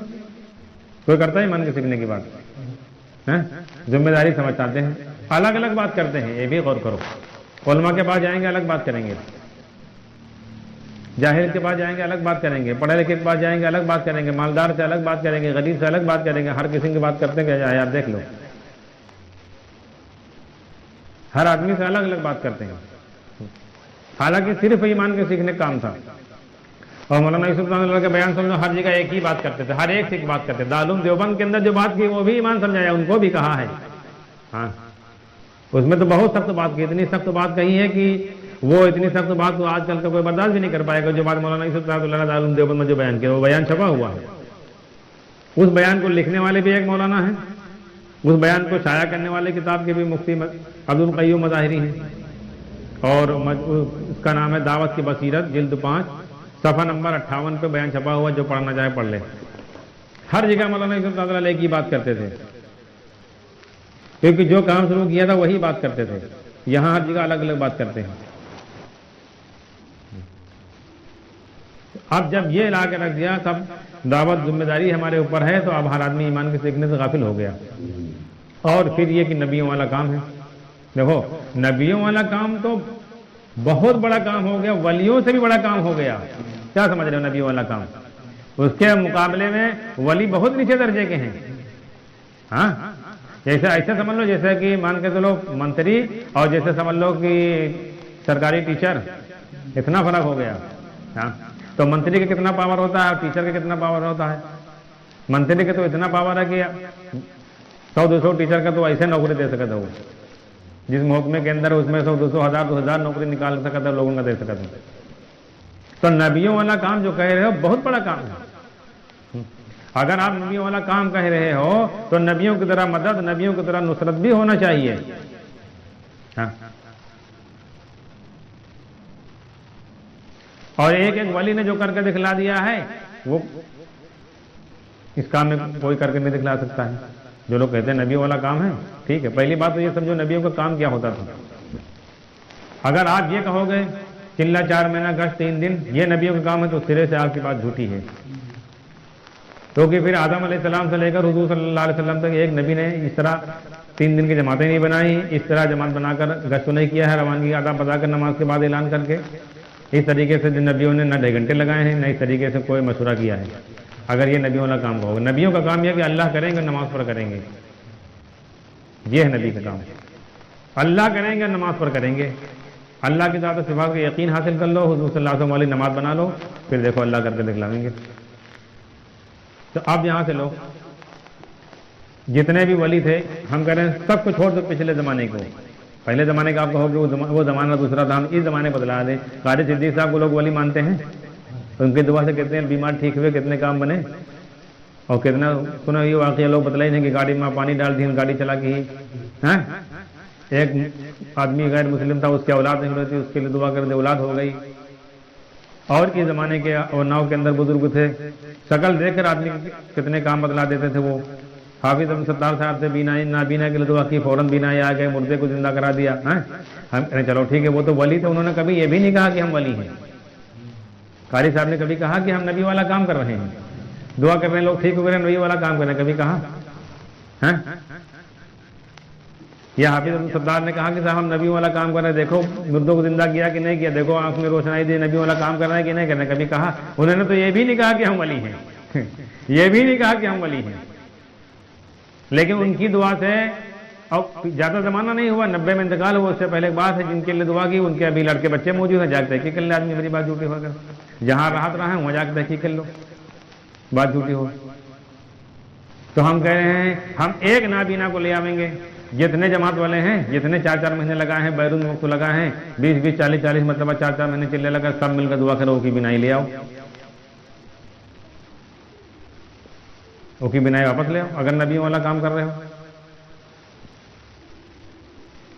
کوئی کرتا ہے ایمان کے سیکھنے کی بات؟ ذمہ داری سمجھاتے ہیں، الگ الگ بات کرتے ہیں، یہ بھی غور کرو۔ علماء کے پاس جائیں گے الگ بات کریں گے، جاہل کے پاس جائیں گے الگ بات کریں گے، پڑھے لکھے کے پاس جائیں گے الگ بات کریں گے، مالدار سے الگ بات کریں گے، غریب سے الگ بات کریں گے، ہر قسم کی بات کرتے ہیں کہ آپ دیکھ لو، ہر آدمی سے الگ الگ بات کرتے ہیں، حالانکہ صرف ایمان کے سیکھنے کا کام تھا۔ اور مولانا یوسف رحمۃ اللہ کے بیان سمجھو ہر جگہ ایک ہی بات کرتے تھے، ہر ایک سے ایک بات کرتے تھے۔ دارالعلوم دیوبند کے اندر جو بات کی وہ بھی ایمان سمجھایا، ان کو بھی کہا ہے، ہاں اس میں تو بہت سخت بات کی، اتنی سخت بات کہی ہے کہ وہ اتنی سخت بات تو آج کل کا کوئی برداشت بھی نہیں کر پائے گا۔ جو بات مولانا یوسف رحمۃ اللہ دارالعلوم دیوبند میں جو بیان کیا وہ بیان چھپا ہوا ہے، اس بیان کو لکھنے والے بھی ایک مولانا ہیں، اس بیان کو شائع کرنے والے کتاب کے بھی مفتی عبدالقیوم مظاہری ہیں، اور اس کا نام ہے دعوت کی بصیرت، جلد 5 صفحہ نمبر 58 پہ بیان چھپا ہوا، جو پڑھنا چاہے پڑھ لے۔ ہر جگہ مولانا یوسف رحمۃ اللہ کی بات کرتے تھے، کیونکہ جو کام شروع کیا تھا وہی بات کرتے تھے، یہاں ہر جگہ الگ الگ بات کرتے ہیں۔ اب جب یہ لا کے رکھ دیا تب دعوت ذمہ داری ہمارے اوپر ہے، تو اب ہر آدمی ایمان کے سیکھنے سے غافل ہو گیا۔ اور پھر یہ کہ نبیوں والا کام ہے، دیکھو نبیوں والا کام تو بہت بڑا کام ہو گیا، ولیوں سے بھی بڑا کام ہو گیا۔ کیا سمجھ رہے ہو؟ نبیوں والا کام اس کے مقابلے میں ولی بہت نیچے درجے کے ہیں۔ ہاں جیسے ایسے سمجھ لو جیسے کہ مان کے چلو منتری اور جیسے سمجھ لو کہ سرکاری ٹیچر، اتنا فرق ہو گیا۔ ہاں تو منتری کا کتنا پاور ہوتا ہے اور ٹیچر کا کتنا پاور ہوتا ہے؟ منتری کا تو اتنا پاور ہے کہ 100-200 ٹیچر کا تو ایسے نوکری دے سکتا وہ، جس محکمے کے اندر اس میں 100-200 1000 نوکری نکال سکتا ہے، لوگوں کا دے سکتا ہے۔ تو نبیوں والا کام جو کہہ رہے ہو بہت بڑا کام ہے۔ اگر آپ نبیوں والا کام کہہ رہے ہو تو نبیوں کی طرح مدد، نبیوں کی طرح نصرت بھی ہونا چاہیے۔ ہاں اور ایک ایک ولی نے جو کر کے دکھلا دیا ہے وہ اس کام میں کوئی کر کے نہیں دکھلا سکتا ہے۔ جو لوگ کہتے ہیں نبیوں والا کام ہے، ٹھیک ہے، پہلی بات تو یہ سمجھو نبیوں کا کام کیا ہوتا تھا۔ اگر آپ یہ کہو گے چلہ 4 مہینہ گشت 3 دن یہ نبیوں کا کام ہے تو سرے سے آپ کی بات جھوٹی ہے، کیونکہ پھر آدم علیہ السلام سے لے کر حضور صلی اللہ علیہ وسلم تک ایک نبی نے اس طرح 3 دن کی جماعتیں نہیں بنائی، اس طرح جماعت بنا کر گشت نہیں کیا ہے، روانگی کا آداب بتا کر نماز کے بعد اعلان کر کے، اس طریقے سے نبیوں نے نہ 2.5 گھنٹے لگائے ہیں، نہ اس طریقے سے کوئی مشورہ کیا ہے۔ اگر یہ نبیوں والا کام ہوگا، نبیوں کا کام یہ کہ اللہ کریں گے نماز پر کریں گے، یہ ہے نبی کا کام، اللہ کریں گے نماز پر کریں گے۔ اللہ کی ذات و صفات کا یقین حاصل کر لو، حضور صلی اللہ علیہ وسلم والی نماز بنا لو، پھر دیکھو اللہ کر کے دکھلائیں گے۔ تو اب یہاں سے لو جتنے بھی ولی تھے، ہم کہہ رہے ہیں سب کو چھوڑ دو پچھلے زمانے کو، پہلے زمانے کا آپ کہو کہ وہ زمانہ دوسرا تھا، ہم اس زمانے بدلا دیں۔ قاری صدیق صاحب کو لوگ ولی مانتے ہیں، ان کی دعا سے کتنے بیمار ٹھیک ہوئے، کتنے کام بنے، اور کتنا سنا یہ واقعہ لوگ بتلائی نہیں کہ گاڑی میں پانی ڈال دی، گاڑی چلا کے ہی ایک آدمی غیر مسلم تھا، اس کی اولاد نہیں ہوئی تھی، اس کے لیے دعا کر دے اولاد ہو گئی۔ اور کے زمانے کے اور ناؤ کے اندر بزرگ تھے، شکل دیکھ کر آدمی کتنے کام بتلا دیتے تھے وہ۔ حافظ عبد الستار صاحب سے بینائی نابینا کے لیے دعا کی، فوراً بینائی آ گئے، مردے کو زندہ کرا دیا. ہم چلو ٹھیک ہے، وہ تو ولی تھے، انہوں نے کبھی یہ بھی نہیں کہا کہ ہم ولی ہیں. قاری صاحب نے کبھی کہا کہ ہم نبی والا کام کر رہے ہیں، دعا کر رہے ہیں لوگ ٹھیک ہو گئے، نبی والا کام کر رہے ہیں، کبھی کہا؟ یا حافظ عبد الستار نے کہا کہ صاحب ہم نبی والا کام کر رہے ہیں، دیکھو مردوں کو زندہ کیا کہ نہیں کیا، دیکھو آنکھ میں روشنائی دی، نبی والا کام کر رہے ہیں کہ نہیں کر رہے ہیں، کبھی کہا؟ انہوں نے تو یہ بھی نہیں کہا کہ ہم ولی ہیں یہ بھی نہیں کہا کہ ہم ولی ہیں. لیکن ان کی دعا سے، اور زیادہ زمانہ نہیں ہوا، 90 میں انتقال ہوا، اس سے پہلے ایک بات ہے جن کے لیے دعا کی ان کے ابھی لڑکے بچے موجود ہیں، جا کے تحقیق کر لے آدمی، میری بات جھوٹی ہو کر جہاں راحت رہا ہے وہاں جا کے تحقیق کر لو، بات جھوٹی ہو. تو ہم کہہ رہے ہیں ہم ایک نابینا کو لے آئیں گے، جتنے جماعت والے ہیں، جتنے 4 مہینے لگائے ہیں، بیرون وقت لگائے ہیں، 20 40 مرتبہ 4 مہینے چلنے لگا، سب مل کر دعا کرو کی بینائی لے آؤ، وہ کی بینائی واپس لے آؤ. اگر نبی والا کام کر رہے ہو،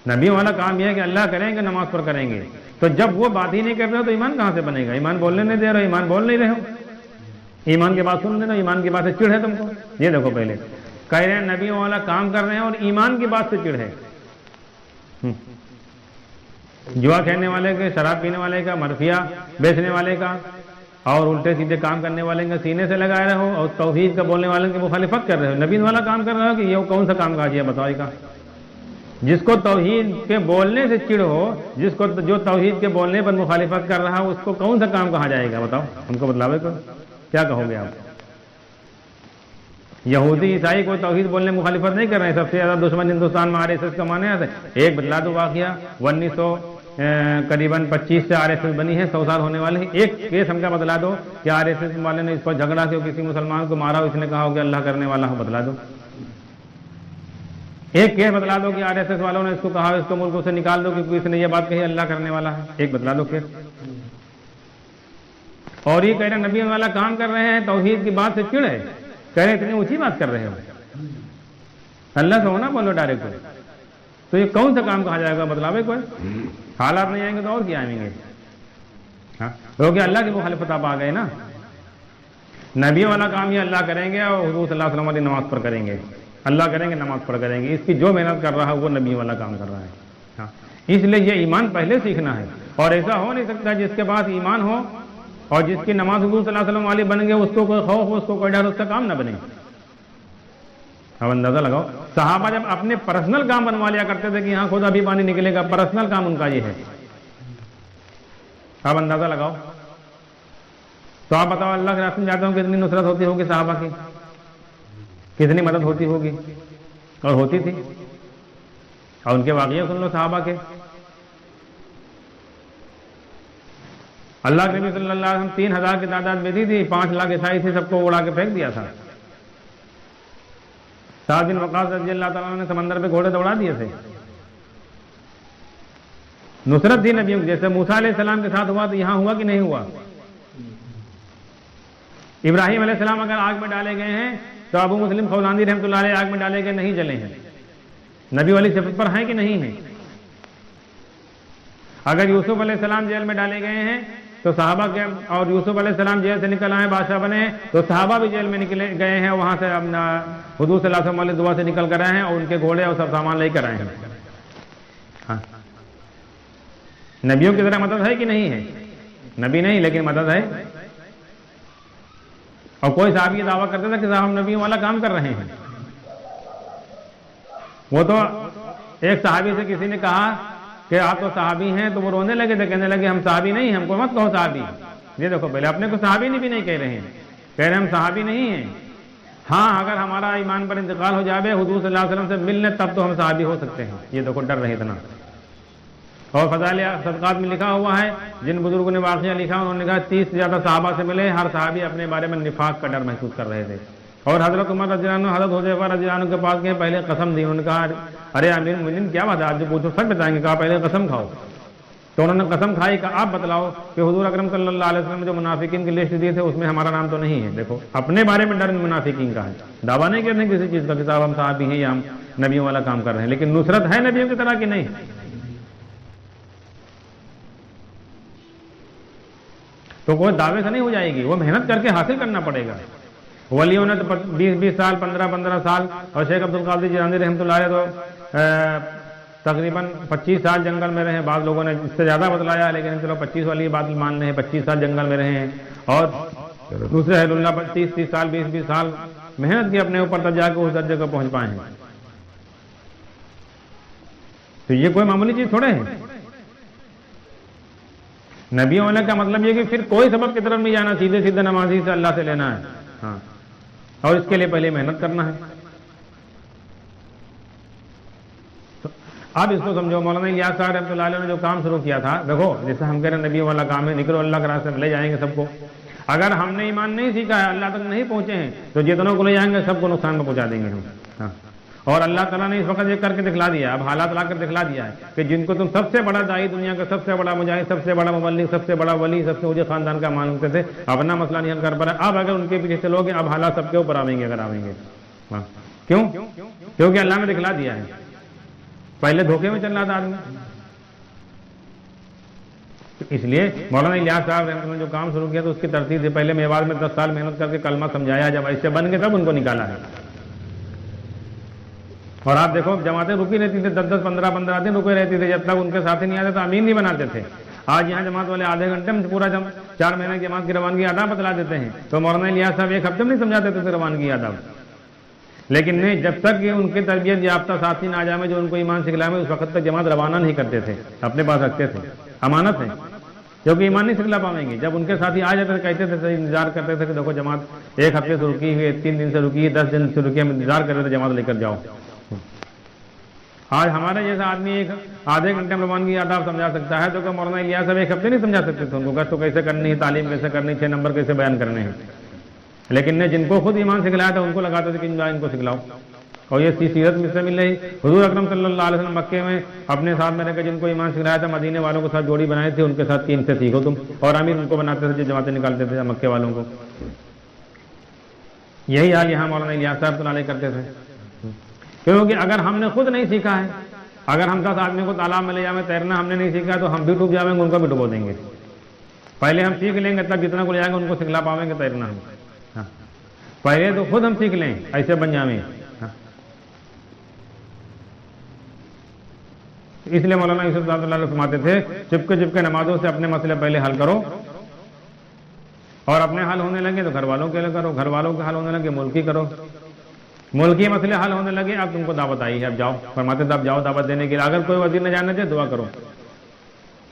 نبی والا کام یہ ہے کہ اللہ کریں گے، نماز پر کریں گے. تو جب وہ بات ہی نہیں کر رہے ہو تو ایمان کہاں سے بنے گا؟ ایمان بولنے نہیں دے رہے ہو، ایمان بول نہیں رہے ہو، ایمان کی بات سن لینا، ایمان کی بات سے چڑ ہے تم کو. یہ دیکھو پہلے کہہ رہے ہیں نبی والا کام کر رہے ہیں اور ایمان کی بات سے چڑ ہے. جوا کھیلنے والے کے، شراب پینے والے کا، مرفیہ بیچنے والے کا اور الٹے سیدھے کام کرنے والے کا سینے سے لگائے رہے ہو، اور توحید کا بولنے والے کی مخالفت کر رہے ہو. نبی والا کام کر رہے ہو کہ یہ کون سا کام کاج ہے بتاؤ کا؟ جس کو توحید کے بولنے سے چڑ ہو، جس کو جو توحید کے بولنے پر مخالفت کر رہا ہے، اس کو کون سا کام کہا جائے گا بتاؤ؟ ان کو بتلاوے کو کیا کہو گے آپ؟ یہودی عیسائی کوئی توحید بولنے مخالفت نہیں کر رہے ہیں. سب سے زیادہ دشمن ہندوستان میں RSS کا مانے آتے. ایک بتلا دو واقعہ، 1900 قریباً 25 سے RSS بنی ہے، 100 سال ہونے والے ہیں. ایک کیس ہم کا بتلا دو کہ RSS والے نے اس پر جھگڑا کیا، کسی مسلمان کو مارا ہو، اس نے کہا ہو کہ اللہ کرنے والا ہو، بتلا دو. ایک کیس بتلا دو کہ RSS والوں نے اس کو کہا اس کو ملک سے نکال دو کیونکہ اس نے یہ بات کہی اللہ کرنے والا ہے. ایک بتلا دو کیس. اور یہ کہہ رہے نبی والا کام کر رہے ہیں، توحید کی بات سے چڑ ہے، کہہ رہے اتنی اونچی بات کر رہے ہو، اللہ سے ہونا بولو ڈائریکٹ. تو یہ کون سا کام کہا جائے گا بتلاوے کوئی؟ حالات نہیں آئیں گے تو اور کیا آئیں گے؟ کیونکہ اللہ کی مخالفت آپ آ گئے نا. نبی والا کام یہ اللہ کریں گے اور حضور صلی اللہ علیہ وسلم والی نماز پر کریں گے، اللہ کریں گے نماز پڑھ کریں گے. اس کی جو محنت کر رہا ہے وہ نبی والا کام کر رہا ہے. اس لیے یہ ایمان پہلے سیکھنا ہے. اور ایسا ہو نہیں سکتا جس کے پاس ایمان ہو اور جس کی نماز حضور صلی اللہ علیہ وسلم والی بن گئے، اس کو کوئی خوف ہو، اس کو کوئی ڈر، اس کا کام نہ بنے. اب اندازہ لگاؤ، صحابہ جب اپنے پرسنل کام بنوا لیا کرتے تھے کہ یہاں خود ابھی پانی نکلے گا، پرسنل کام ان کا یہ ہے. اب اندازہ لگاؤ. تو آپ بتاؤ اللہ کے راستے میں جاتے ہوں کتنی نصرت ہوتی ہوگی صحابہ کی، کتنی مدد ہوتی ہوگی، اور ہوتی تھی. اور ان کے واقعے سن لو صحابہ کے. اللہ کے نبی صلی اللہ علیہ وسلم 3000 کی تعداد میں تھی، 5 لاکھ عیسائی تھے، سب کو اڑا کے پھینک دیا تھا. 7 بن وقاص رضی اللہ تعالیٰ نے سمندر پہ گھوڑے دوڑا دیے تھے. نصرت تھی نبیوں کی. جیسے موسیٰ علیہ السلام کے ساتھ ہوا تو یہاں ہوا کہ نہیں ہوا؟ ابراہیم علیہ السلام اگر آگ میں ڈالے گئے ہیں تو ابو مسلم خولانی رحمۃ اللہ علیہ آگ میں ڈالے گئے، نہیں جلے ہیں. نبی والی صفت پر ہیں کہ نہیں ہیں؟ اگر یوسف علیہ السلام جیل میں ڈالے گئے ہیں تو صحابہ کے، اور یوسف علیہ السلام جیل سے نکل آئے بادشاہ بنے تو صحابہ بھی جیل میں نکلے گئے ہیں، وہاں سے اپنا حضور صلی اللہ علیہ وسلم والے دعا سے نکل کر آئے ہیں اور ان کے گھوڑے اور سب سامان لے کر آئے ہیں. ہاں، نبیوں کی طرح مدد ہے کہ نہیں ہے؟ نبی نہیں لیکن مدد ہے. اور کوئی صحابی یہ دعویٰ کرتے تھے کہ صاحب ہم نبیوں والا کام کر رہے ہیں. وہ تو ایک صحابی سے کسی نے کہا کہ آپ تو صحابی ہیں، تو وہ رونے لگے تھے، کہنے لگے ہم صحابی نہیں، ہم کو مت کہو صحابی. یہ دیکھو پہلے اپنے کو صحابی بھی نہیں کہہ رہے ہیں، کہہ رہے ہیں ہم صحابی نہیں ہیں. ہاں اگر ہمارا ایمان پر انتقال ہو جائے حضور صلی اللہ علیہ وسلم سے ملنے تب تو ہم صحابی ہو سکتے ہیں. یہ دیکھو ڈر رہے اتنا. اور فضائل صدقات میں لکھا ہوا ہے، جن بزرگوں نے واقعہ لکھا انہوں نے کہا 30 سے زیادہ صحابہ سے ملے، ہر صحابی اپنے بارے میں نفاق کا ڈر محسوس کر رہے تھے. اور حضرت عمر رضی اللہ عنہ حضرت حذیفہ رضی اللہ عنہ کے پاس گئے، پہلے قسم دی. انہوں نے کہا ارے امیر المومنین کیا بات ہے، آپ جو پوچھو سچ بتائیں گے؟ کہا پہلے قسم کھاؤ. تو انہوں نے قسم کھائی کہ آپ بتلاؤ کہ حضور اکرم صلی اللہ علیہ وسلم جو منافقین کی لسٹ دی تھے اس میں ہمارا نام تو نہیں ہے. دیکھو اپنے بارے میں ڈر منافقین کا ہے، دعویٰ نہیں کرتے کسی چیز کا کہ صاحب ہم صحابی ہیں یا ہم نبیوں والا کام کر رہے ہیں. لیکن نصرت ہے نبیوں کی طرح کہ نہیں؟ تو کوئی دعوے سے نہیں ہو جائے گی، وہ محنت کر کے حاصل کرنا پڑے گا. ولیوں نے تو 20-20 سال 15-15 سال، اور شیخ عبد القادر جیلانی رحمۃ اللہ علیہ تو تقریباً 25 سال جنگل میں رہے ہیں۔ بعض لوگوں نے اس سے زیادہ بتلایا، لیکن چلو 25 والی بات مان لیں، 25 سال جنگل میں رہے ہیں۔ اور دوسرے اہل اللہ 30-30 سال 20-20 سال محنت کی اپنے اوپر، تب جا کے اس درجے کو پہنچ پائے ہیں۔ تو یہ کوئی معمولی چیز تھوڑے ہے۔ نبی ہونے کا مطلب یہ کہ پھر کوئی سبب کی طرف نہیں جانا، سیدھے سیدھے نمازی سے اللہ سے لینا ہے، ہاں، اور اس کے لیے پہلے محنت کرنا ہے۔ اب اس کو سمجھو، مولانا الیاس صاحب رحمۃ اللہ علیہ نے جو کام شروع کیا تھا، دیکھو جیسے ہم کہہ رہے ہیں نبی والا کام ہے، نکلو اللہ کے راستے میں لے جائیں گے سب کو۔ اگر ہم نے ایمان نہیں سیکھا ہے، اللہ تک نہیں پہنچے ہیں، تو جتنوں کو لے جائیں گے سب کو نقصان میں پہنچا دیں گے ہم، ہاں۔ اور اللہ تعالیٰ نے اس وقت یہ کر کے دکھلا دیا، اب حالات لا کر دکھلا دیا ہے کہ جن کو تم سب سے بڑا داعی، دنیا کا سب سے بڑا مجاہد، سب سے بڑا مبلغ، سب سے بڑا ولی، سب سے اونچے خاندان کا مانتے تھے، اپنا مسئلہ نہیں حل کر پا رہے، اب اگر ان کے پیچھے چلو گے، اب حالات سب کے اوپر آئیں گے اگر آئیں گے، ہاں۔ کیوں؟ کیونکہ اللہ نے دکھلا دیا ہے، پہلے دھوکے میں چل رہا تھا آدمی۔ اس لیے مولانا الیاس صاحب رحمۃ اللہ نے جو کام شروع کیا تو اس کی ترتیب سے پہلے میوات میں 10 سال محنت کر کے کلمہ سمجھایا، جب ایسے بن گئے تب ان کو نکالا ہے۔ اور آپ دیکھو جماعتیں رکی رہتی تھے، 10-10 15-15 دن رکے رہتی تھے، جب تک ان کے ساتھی نہیں آتے تو امین نہیں بناتے تھے۔ آج یہاں جماعت والے آدھے گھنٹے میں پورا 4 مہینے کی جماعت کی روانگی آداب بتلا دیتے ہیں، تو مولانا الیاس صاحب 1 ہفتے میں نہیں سمجھاتے تھے روانگی آداب۔ لیکن نہیں، جب تک کہ ان کے تربیت یافتہ ساتھی نہ آ جائے جو ان کو ایمان سکھلائے، اس وقت تک جماعت روانہ نہیں کرتے تھے، اپنے پاس رکھتے تھے، امانت ہے، کیونکہ ایمان نہیں سکھلا پائیں گے۔ جب ان کے ساتھی آ جاتے تھے کہتے تھے، انتظار کرتے تھے کہ دیکھو جماعت 1 ہفتے سے رکی ہوئی ہے، 3 دن سے رکی ہے، 10 دن سے رکی ہے، ہم انتظار کر رہے تھے جماعت لے کر جاؤ۔ آج ہمارے جیسا آدمی آدھے گھنٹے میں روانگی آداب سمجھا سکتا ہے، تو کہ مولانا الیاس صاحب 1 ہفتے نہیں سمجھا سکتے تھے ان کو، گشت کیسے کرنی ہے، تعلیم کیسے کرنی، 6 نمبر کیسے بیان کرنے ہیں۔ لیکن نے جن کو خود ایمان سکھلایا تھا ان کو لگاتے تھے کہ ان کو سکھلاؤ، اور یہ سیرت میں سے مل رہی۔ حضور اکرم صلی اللہ علیہ وسلم مکے میں اپنے ساتھ میں رہ کر جن کو ایمان سکھلایا تھا، مدینے والوں کے ساتھ جوڑی بنائی تھی، ان کے ساتھ 3 سے سیکھو تم، اور امیر ان کو بناتے تھے جو جماعتیں نکالتے تھے مکے والوں کو۔ یہی حال یہاں مولانا الیاس صاحب صلی اللہ علیہ کرتے تھے، کیونکہ اگر ہم نے خود نہیں سیکھا ہے، اگر ہم 10 آدمیوں کو تالاب میں لے جائیں تیرنا ہم نے نہیں سیکھا تو ہم بھی ڈوب جائیں گے، ان کو بھی ڈبو دیں گے۔ پہلے ہم سیکھ لیں گے، تب جتنا کو لے جائیں گے ان کو سکھلا پاؤیں گے تیرنا ہم، ہاں۔ پہلے تو خود ہم سیکھ لیں، ایسے بن جائیں۔ اس لیے مولانا یوسف رحمۃ اللہ علیہ فرماتے تھے، چپکے نمازوں سے اپنے مسئلے پہلے حل کرو، اور اپنے حل ہونے لگے تو گھر والوں کے لیے کرو، گھر والوں کے حل ہونے لگے ملکی کرو، ملکی مسئلے حل ہونے لگے اب تم کو دعوت آئی ہے، اب جاؤ۔ فرماتے تھے اب جاؤ دعوت دینے کے لیے، اگر کوئی وزیر نہ جانا چاہے دعا کرو،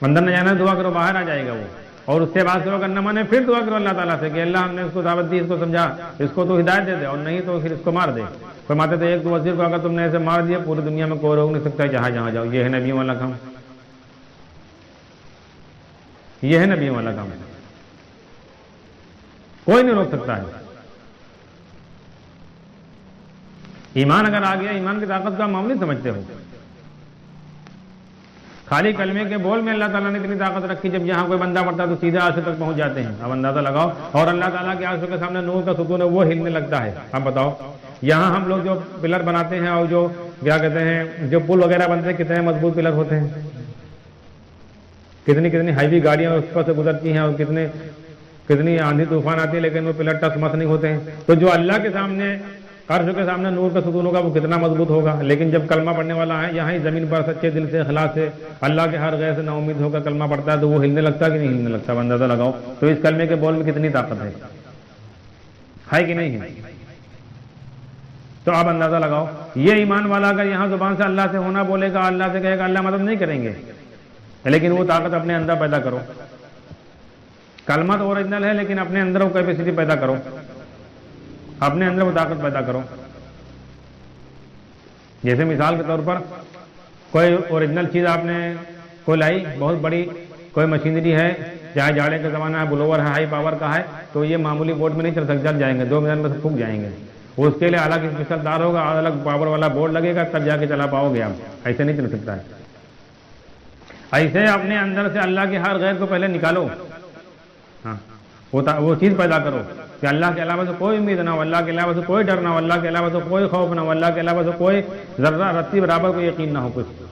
اندر نہ جانا دعا کرو، باہر آ جائے گا وہ، اور اس سے بات کرو، اگر نہ مانے پھر دعا کرو اللہ تعالیٰ سے کہ اللہ ہم نے اس کو دعوت دی، اس کو سمجھا، اس کو تو ہدایت دے دے، اور نہیں تو پھر اس کو مار دے۔ فرماتے تھے 1-2 وزیر کو اگر تم نے ایسے مار دیا پوری دنیا میں کوئی روک نہیں سکتا، جہاں جاؤ۔ یہ ہے نبیوں والا کام، یہ ہے نبیوں والا کام، کوئی نہیں روک سکتا ہے۔ ایمان اگر آ گیا، ایمان کی طاقت کا معاملہ نہیں سمجھتے ہو، خالی کلمے کے بول میں اللہ تعالیٰ نے اتنی طاقت رکھی، جب یہاں کوئی بندہ پڑتا تو سیدھا عرش تک پہنچ جاتے ہیں۔ اب اندازہ لگاؤ، اور اللہ تعالیٰ کے عرش کے سامنے نور کا ستون ہے وہ ہلنے لگتا ہے۔ اب بتاؤ یہاں ہم لوگ جو پلر بناتے ہیں اور جو کیا کہتے ہیں جو پل وغیرہ بنتے ہیں، کتنے مضبوط پلر ہوتے ہیں، کتنی ہیوی گاڑیاں اس پر سے گزرتی ہیں، اور کتنی آندھی طوفان آتی ہے، لیکن وہ پلر ٹس مس نہیں ہوتے ہیں۔ تو جو اللہ کے سامنے عرش کے سامنے نور کا ستون ہوگا وہ کتنا مضبوط ہوگا۔ لیکن جب کلمہ پڑھنے والا ہے یہاں ہی زمین پر سچے دل سے اخلاص سے اللہ کے ہر غیر سے نا امید ہو کر کلمہ پڑھتا ہے تو وہ ہلنے لگتا ہے کہ نہیں ہلنے لگتا؟ اندازہ لگاؤ تو اس کلمے کے بول میں کتنی طاقت ہے کہ نہیں ہے؟ تو آپ اندازہ لگاؤ، یہ ایمان والا اگر یہاں زبان سے اللہ سے ہونا بولے گا، اللہ سے کہے گا، اللہ مدد نہیں کریں گے، لیکن وہ طاقت اپنے اندر پیدا کرو۔ کلمہ تو اوریجنل ہے، لیکن اپنے اندر وہ کیپیسٹی پیدا کرو، اپنے اندر وہ طاقت پیدا کرو۔ جیسے مثال کے طور پر کوئی اوریجنل چیز آپ نے کوئی لائی، بہت بڑی کوئی مشینری ہے، چاہے جاڑے کا زمانہ ہے، بلوور ہے، ہائی پاور کا ہے، تو یہ معمولی بورڈ میں نہیں چل سکتا، چل جائیں گے 2 منٹ میں سے پھک جائیں گے۔ وہ اس کے لیے الگ اسپیشل تار ہوگا، الگ پاور والا بورڈ لگے گا، تب جا کے چلا پاؤ گے آپ، ایسے نہیں چل سکتا ہے۔ ایسے اپنے اندر سے اللہ کے ہر غیر کو پہلے نکالو، ہاں وہ چیز پیدا کرو کہ اللہ کے علاوہ سے کوئی امید نہ ہو، اللہ کے علاوہ سے کوئی ڈر نہ ہو، اللہ کے علاوہ سے کوئی خوف نہ ہو، اللہ کے علاوہ سے کوئی ذرہ رتی برابر کوئی یقین نہ ہو کچھ۔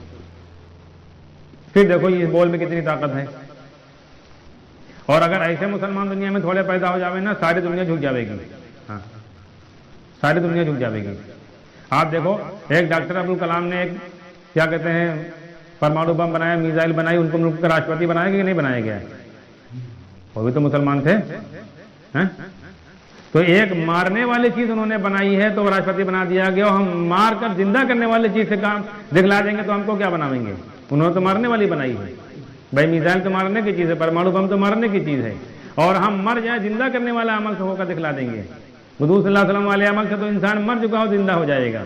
پھر دیکھو یہ بول میں کتنی طاقت ہے۔ اور اگر ایسے مسلمان دنیا میں تھوڑے پیدا ہو جاوے نا، ساری دنیا جھک جاوے گی، ہاں ساری دنیا جھک جائے گی. آپ دیکھو ایک ڈاکٹر ابوال کلام نے ایک کیا کہتے ہیں پرمانو بم بنایا, میزائل بنائی, ان کو ملک کا راشٹرپتی بنایا گیا کہ نہیں بنایا گیا؟ وہ بھی تو مسلمان تھے. تو ایک مارنے والی چیز انہوں نے بنائی ہے تو راشٹرپتی بنا دیا گیا, اور ہم مار کر زندہ کرنے والی چیز سے کام دکھلا دیں گے تو ہم کو کیا بناویں گے؟ انہوں نے تو مارنے والی بنائی ہے بھائی, میزائل تو مارنے کی چیز ہے, پرمانو بم تو مارنے کی چیز ہے, اور ہم مر جائیں زندہ کرنے والا عمل سے ہو کر دکھلا دیں گے. حضور صلی اللہ علیہ وسلم والے عمل سے تو انسان مر چکا ہو زندہ ہو جائے گا.